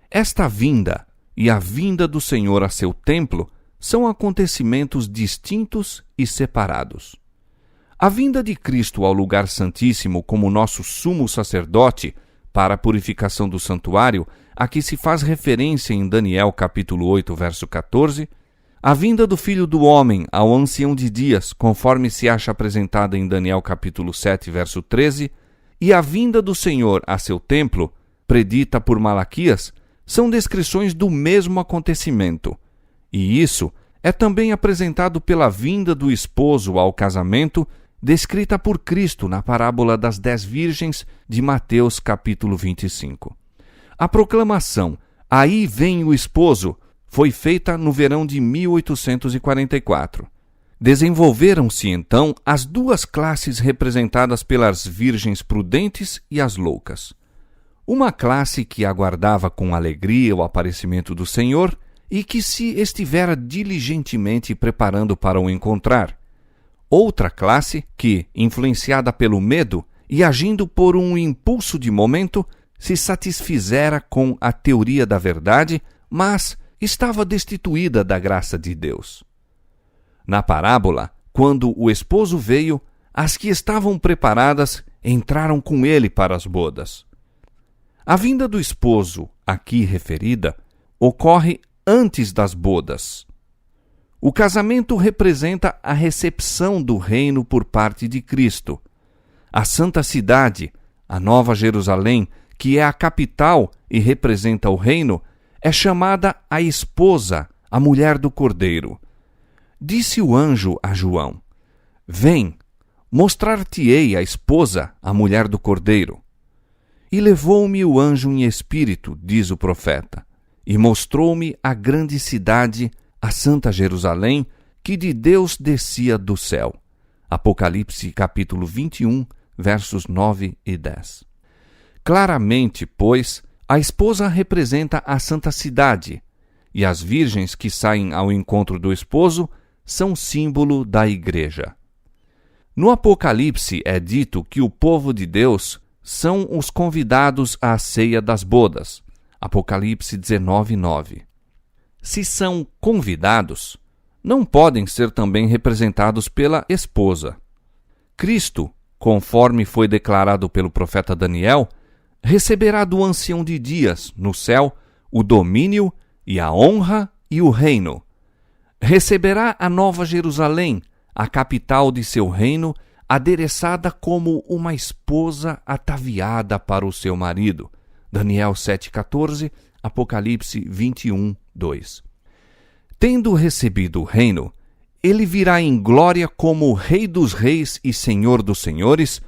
Esta vinda e a vinda do Senhor a seu templo são acontecimentos distintos e separados. A vinda de Cristo ao lugar santíssimo como nosso sumo sacerdote para a purificação do santuário, a que se faz referência em Daniel capítulo 8, verso 14, a vinda do Filho do Homem ao Ancião de Dias, conforme se acha apresentada em Daniel capítulo 7, verso 13, e a vinda do Senhor a seu templo, predita por Malaquias, são descrições do mesmo acontecimento. E isso é também apresentado pela vinda do esposo ao casamento, descrita por Cristo na parábola das 10 virgens de Mateus capítulo 25. A proclamação "Aí vem o esposo" foi feita no verão de 1844. Desenvolveram-se então as duas classes representadas pelas virgens prudentes e as loucas. Uma classe que aguardava com alegria o aparecimento do Senhor e que se estivera diligentemente preparando para o encontrar. Outra classe que, influenciada pelo medo e agindo por um impulso de momento, se satisfizera com a teoria da verdade, mas estava destituída da graça de Deus. Na parábola, quando o esposo veio, as que estavam preparadas entraram com ele para as bodas. A vinda do esposo, aqui referida, ocorre antes das bodas. O casamento representa a recepção do reino por parte de Cristo. A Santa Cidade, a Nova Jerusalém, que é a capital e representa o reino, é chamada a esposa, a mulher do Cordeiro. Disse o anjo a João: Vem, mostrar-te-ei a esposa, a mulher do Cordeiro. E levou-me o anjo em espírito, diz o profeta, e mostrou-me a grande cidade, a Santa Jerusalém, que de Deus descia do céu. Apocalipse capítulo 21, versos 9 e 10. Claramente, pois, a esposa representa a Santa Cidade, e as virgens que saem ao encontro do esposo são símbolo da Igreja. No Apocalipse é dito que o povo de Deus são os convidados à ceia das bodas. Apocalipse 19:9. Se são convidados, não podem ser também representados pela esposa. Cristo, conforme foi declarado pelo profeta Daniel, receberá do ancião de dias, no céu, o domínio e a honra e o reino. Receberá a Nova Jerusalém, a capital de seu reino, adereçada como uma esposa ataviada para o seu marido. Daniel 7,14, Apocalipse 21:2. Tendo recebido o reino, ele virá em glória como Rei dos Reis e Senhor dos Senhores,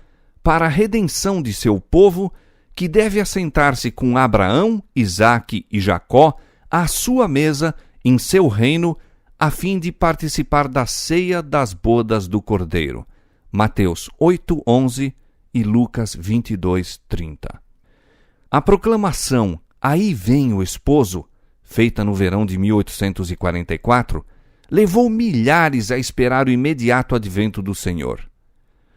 para a redenção de seu povo, que deve assentar-se com Abraão, Isaque e Jacó à sua mesa em seu reino, a fim de participar da ceia das bodas do Cordeiro. Mateus 8:11 e Lucas 22:30. A proclamação "Aí vem o esposo", feita no verão de 1844, levou milhares a esperar o imediato advento do Senhor.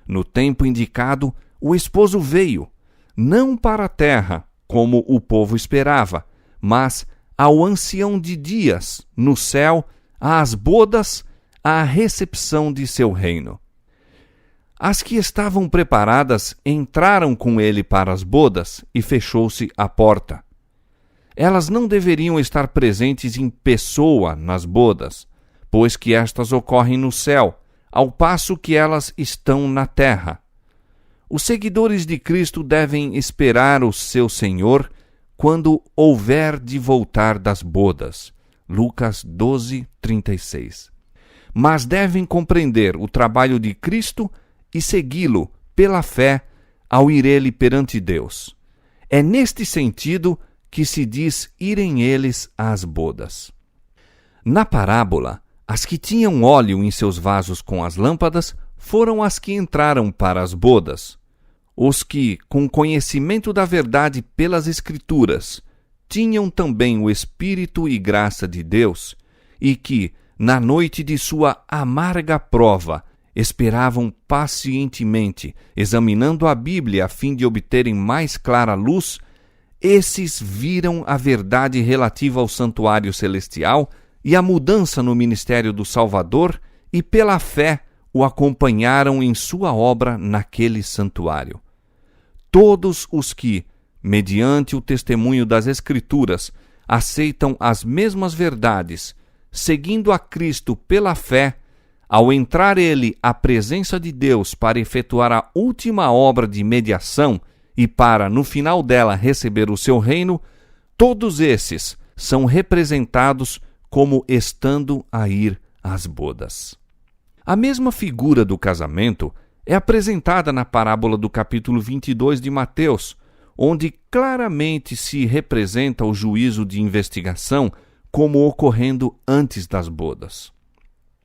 No tempo indicado, o esposo veio, não para a terra, como o povo esperava, mas ao ancião de dias, no céu, às bodas, à recepção de seu reino. As que estavam preparadas entraram com ele para as bodas e fechou-se a porta. Elas não deveriam estar presentes em pessoa nas bodas, pois que estas ocorrem no céu, ao passo que elas estão na terra. Os seguidores de Cristo devem esperar o seu Senhor quando houver de voltar das bodas. Lucas 12:36. Mas devem compreender o trabalho de Cristo e segui-lo pela fé ao ir ele perante Deus. É neste sentido que se diz irem eles às bodas. Na parábola, as que tinham óleo em seus vasos com as lâmpadas foram as que entraram para as bodas. Os que, com conhecimento da verdade pelas Escrituras, tinham também o Espírito e graça de Deus, e que, na noite de sua amarga prova, esperavam pacientemente, examinando a Bíblia a fim de obterem mais clara luz, esses viram a verdade relativa ao santuário celestial e a mudança no ministério do Salvador e, pela fé, o acompanharam em sua obra naquele santuário. Todos os que, mediante o testemunho das Escrituras, aceitam as mesmas verdades, seguindo a Cristo pela fé, ao entrar ele à presença de Deus para efetuar a última obra de mediação e para, no final dela, receber o seu reino, todos esses são representados como estando a ir às bodas. A mesma figura do casamento é apresentada na parábola do capítulo 22 de Mateus, onde claramente se representa o juízo de investigação como ocorrendo antes das bodas.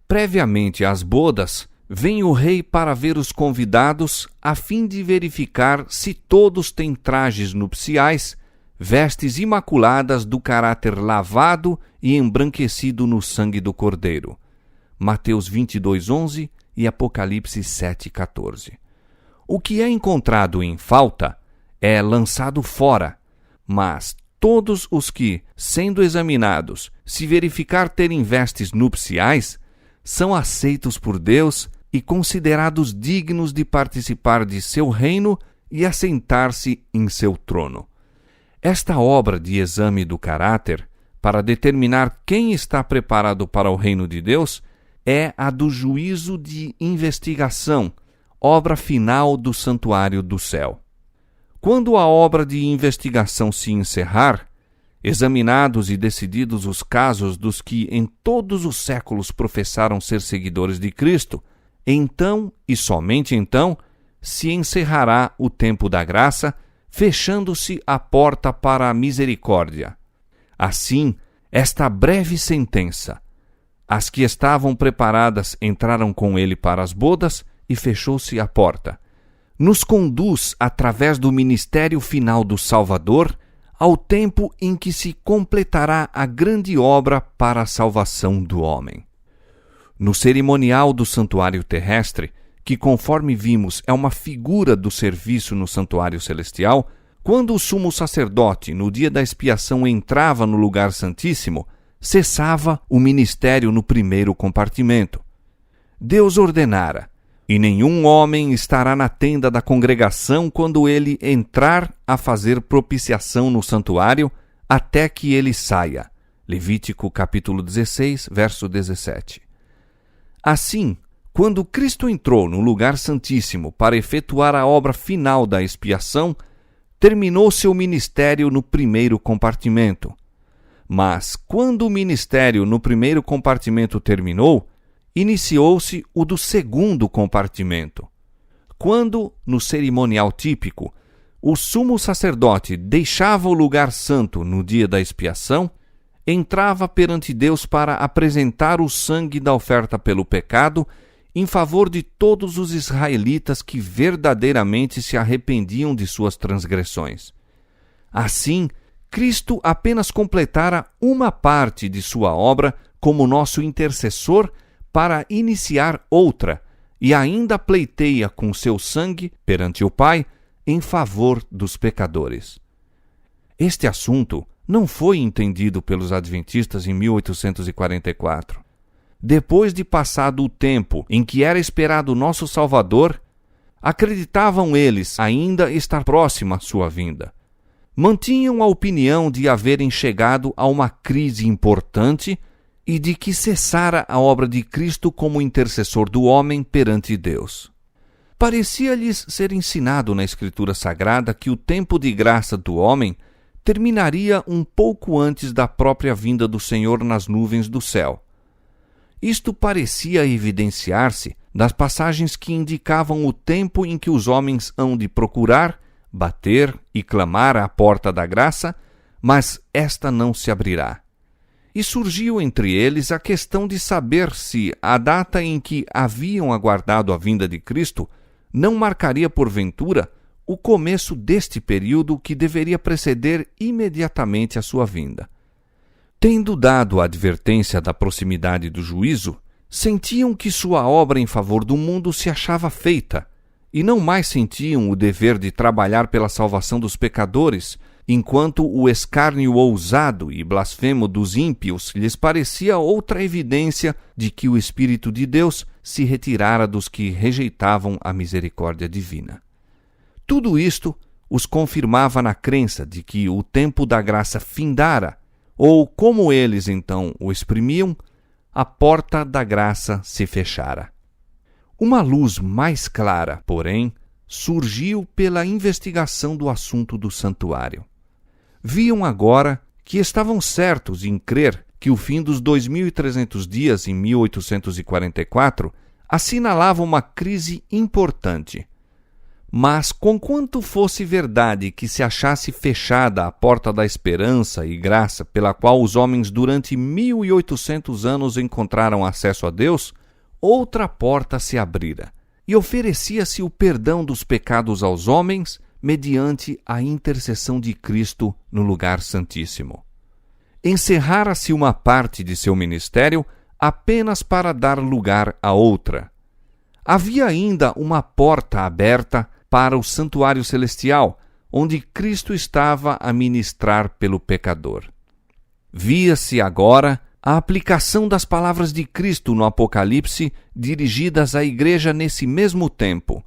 Previamente às bodas, vem o rei para ver os convidados a fim de verificar se todos têm trajes nupciais, vestes imaculadas do caráter lavado e embranquecido no sangue do Cordeiro. Mateus 22:11 e Apocalipse 7:14. O que é encontrado em falta é lançado fora, mas todos os que, sendo examinados, se verificar terem vestes nupciais, são aceitos por Deus e considerados dignos de participar de seu reino e assentar-se em seu trono. Esta obra de exame do caráter, para determinar quem está preparado para o reino de Deus, é a do juízo de investigação, obra final do santuário do céu. Quando a obra de investigação se encerrar, examinados e decididos os casos dos que em todos os séculos professaram ser seguidores de Cristo, então, e somente então, se encerrará o tempo da graça, fechando-se a porta para a misericórdia. Assim, esta breve sentença: as que estavam preparadas entraram com ele para as bodas e fechou-se a porta, nos conduz, através do ministério final do Salvador, ao tempo em que se completará a grande obra para a salvação do homem. No cerimonial do santuário terrestre, que, conforme vimos, é uma figura do serviço no santuário celestial, quando o sumo sacerdote, no dia da expiação, entrava no lugar santíssimo, cessava o ministério no primeiro compartimento. Deus ordenara: e nenhum homem estará na tenda da congregação quando ele entrar a fazer propiciação no santuário, até que ele saia. Levítico capítulo 16, verso 17. Assim, quando Cristo entrou no lugar santíssimo para efetuar a obra final da expiação, terminou seu ministério no primeiro compartimento. Mas, quando o ministério no primeiro compartimento terminou, iniciou-se o do segundo compartimento. Quando, no cerimonial típico, o sumo sacerdote deixava o lugar santo no dia da expiação, entrava perante Deus para apresentar o sangue da oferta pelo pecado em favor de todos os israelitas que verdadeiramente se arrependiam de suas transgressões. Assim, Cristo apenas completara uma parte de sua obra como nosso intercessor para iniciar outra, e ainda pleiteia com seu sangue perante o Pai em favor dos pecadores. Este assunto não foi entendido pelos adventistas em 1844. Depois de passado o tempo em que era esperado nosso Salvador, acreditavam eles ainda estar próxima sua vinda. Mantinham a opinião de haverem chegado a uma crise importante e de que cessara a obra de Cristo como intercessor do homem perante Deus. Parecia-lhes ser ensinado na Escritura Sagrada que o tempo de graça do homem terminaria um pouco antes da própria vinda do Senhor nas nuvens do céu. Isto parecia evidenciar-se das passagens que indicavam o tempo em que os homens hão de procurar, bater e clamar à porta da graça, mas esta não se abrirá. E surgiu entre eles a questão de saber se a data em que haviam aguardado a vinda de Cristo não marcaria porventura o começo deste período que deveria preceder imediatamente a sua vinda. Tendo dado a advertência da proximidade do juízo, sentiam que sua obra em favor do mundo se achava feita, e não mais sentiam o dever de trabalhar pela salvação dos pecadores, enquanto o escárnio ousado e blasfemo dos ímpios lhes parecia outra evidência de que o Espírito de Deus se retirara dos que rejeitavam a misericórdia divina. Tudo isto os confirmava na crença de que o tempo da graça findara, ou, como eles então o exprimiam, a porta da graça se fechara. Uma luz mais clara, porém, surgiu pela investigação do assunto do santuário. Viam agora que estavam certos em crer que o fim dos 2.300 dias em 1844 assinalava uma crise importante. Mas, conquanto fosse verdade que se achasse fechada a porta da esperança e graça pela qual os homens durante 1.800 anos encontraram acesso a Deus, outra porta se abrira, e oferecia-se o perdão dos pecados aos homens mediante a intercessão de Cristo no lugar santíssimo. Encerrara-se uma parte de seu ministério apenas para dar lugar a outra. Havia ainda uma porta aberta para o santuário celestial, onde Cristo estava a ministrar pelo pecador. Via-se agora a aplicação das palavras de Cristo no Apocalipse dirigidas à igreja nesse mesmo tempo.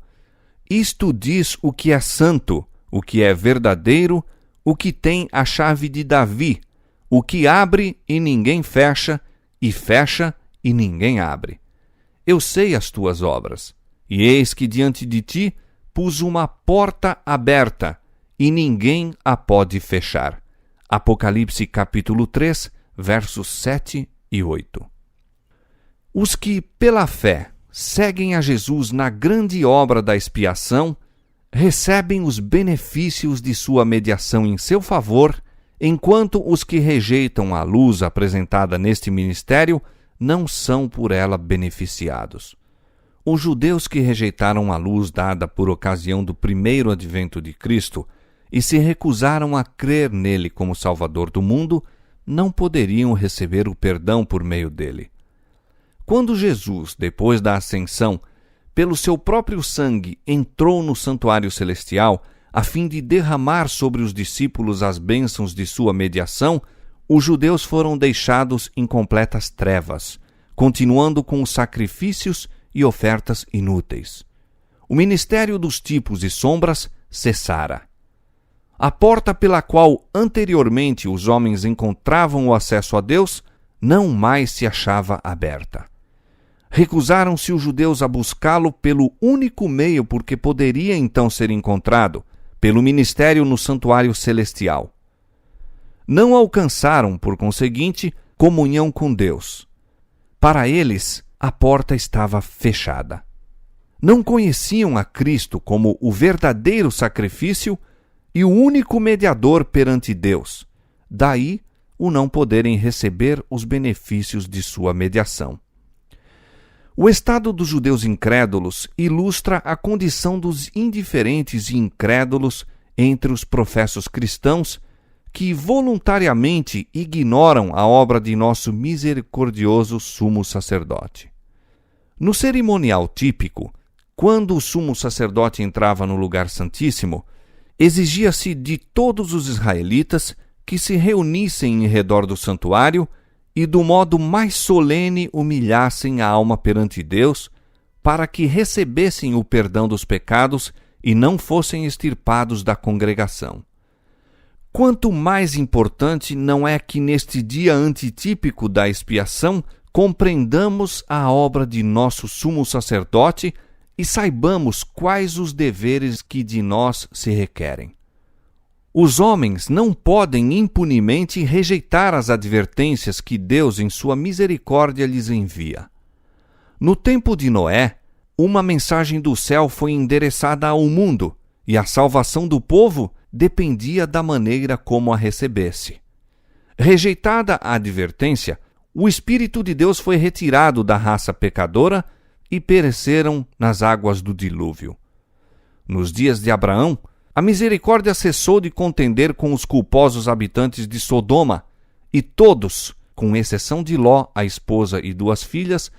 Isto diz o que é santo, o que é verdadeiro, o que tem a chave de Davi, o que abre e ninguém fecha, e fecha e ninguém abre. Eu sei as tuas obras, e eis que diante de ti pus uma porta aberta, e ninguém a pode fechar. Apocalipse capítulo 3, versos 7 e 8. Os que, pela fé, seguem a Jesus na grande obra da expiação, recebem os benefícios de sua mediação em seu favor, enquanto os que rejeitam a luz apresentada neste ministério não são por ela beneficiados. Os judeus que rejeitaram a luz dada por ocasião do primeiro advento de Cristo e se recusaram a crer nele como Salvador do mundo, não poderiam receber o perdão por meio dele. Quando Jesus, depois da ascensão, pelo seu próprio sangue, entrou no santuário celestial, a fim de derramar sobre os discípulos as bênçãos de sua mediação, os judeus foram deixados em completas trevas, continuando com os sacrifícios e ofertas inúteis. O ministério dos tipos e sombras cessara. A porta pela qual anteriormente os homens encontravam o acesso a Deus não mais se achava aberta. Recusaram-se os judeus a buscá-lo pelo único meio por que poderia então ser encontrado, pelo ministério no santuário celestial. Não alcançaram, por conseguinte, comunhão com Deus. Para eles, a porta estava fechada. Não conheciam a Cristo como o verdadeiro sacrifício e o único mediador perante Deus. Daí, o não poderem receber os benefícios de sua mediação. O estado dos judeus incrédulos ilustra a condição dos indiferentes e incrédulos entre os professos cristãos que voluntariamente ignoram a obra de nosso misericordioso sumo sacerdote. No cerimonial típico, quando o sumo sacerdote entrava no lugar santíssimo, exigia-se de todos os israelitas que se reunissem em redor do santuário e do modo mais solene humilhassem a alma perante Deus, para que recebessem o perdão dos pecados e não fossem extirpados da congregação. Quanto mais importante não é que neste dia antitípico da expiação compreendamos a obra de nosso sumo sacerdote e saibamos quais os deveres que de nós se requerem. Os homens não podem impunemente rejeitar as advertências que Deus, em sua misericórdia, lhes envia. No tempo de Noé, uma mensagem do céu foi endereçada ao mundo, e a salvação do povo dependia da maneira como a recebesse. Rejeitada a advertência, o Espírito de Deus foi retirado da raça pecadora e pereceram nas águas do dilúvio. Nos dias de Abraão, a misericórdia cessou de contender com os culposos habitantes de Sodoma, e todos, com exceção de Ló, a esposa e 2 filhas,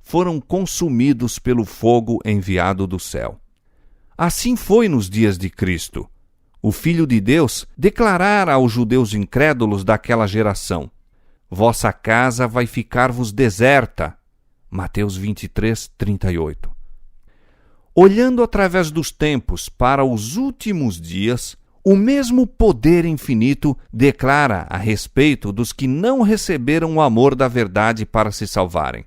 foram consumidos pelo fogo enviado do céu. Assim foi nos dias de Cristo. O Filho de Deus declarara aos judeus incrédulos daquela geração: vossa casa vai ficar-vos deserta. Mateus 23, 38. Olhando através dos tempos para os últimos dias, o mesmo poder infinito declara a respeito dos que não receberam o amor da verdade para se salvarem.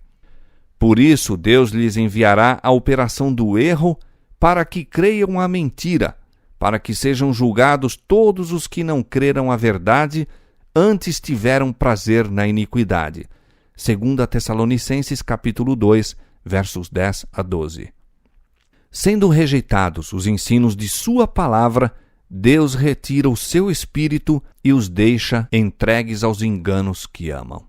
Por isso, Deus lhes enviará a operação do erro para que creiam a mentira, para que sejam julgados todos os que não creram a verdade, antes tiveram prazer na iniquidade. 2 Tessalonicenses capítulo 2, versos 10 a 12. Sendo rejeitados os ensinos de sua palavra, Deus retira o seu espírito e os deixa entregues aos enganos que amam.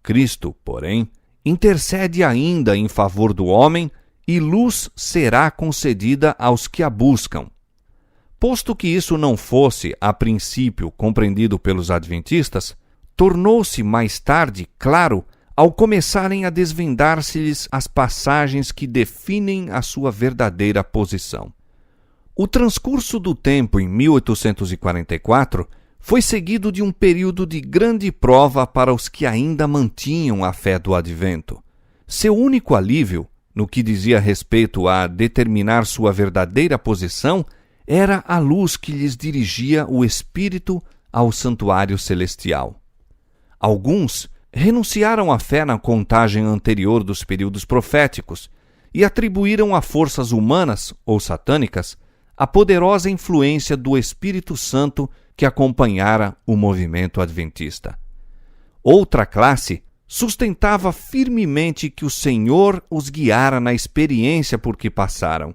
Cristo, porém, intercede ainda em favor do homem e luz será concedida aos que a buscam. Posto que isso não fosse, a princípio, compreendido pelos adventistas, tornou-se mais tarde claro ao começarem a desvendar-se-lhes as passagens que definem a sua verdadeira posição. O transcurso do tempo em 1844 foi seguido de um período de grande prova para os que ainda mantinham a fé do advento. Seu único alívio, no que dizia respeito a determinar sua verdadeira posição, era a luz que lhes dirigia o Espírito ao santuário celestial. Alguns renunciaram à fé na contagem anterior dos períodos proféticos e atribuíram a forças humanas ou satânicas a poderosa influência do Espírito Santo que acompanhara o movimento adventista. Outra classe sustentava firmemente que o Senhor os guiara na experiência por que passaram,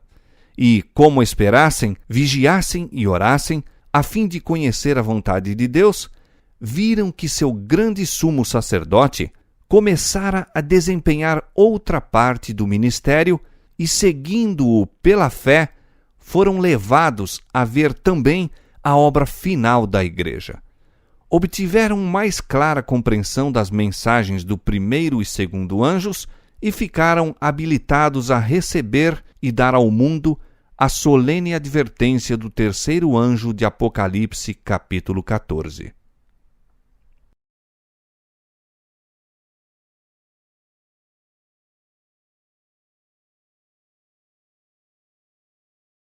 e, como esperassem, vigiassem e orassem, a fim de conhecer a vontade de Deus, viram que seu grande sumo sacerdote começara a desempenhar outra parte do ministério e, seguindo-o pela fé, foram levados a ver também a obra final da Igreja. Obtiveram mais clara compreensão das mensagens do primeiro e segundo anjos e ficaram habilitados a receber e dar ao mundo a solene advertência do terceiro anjo de Apocalipse, capítulo 14.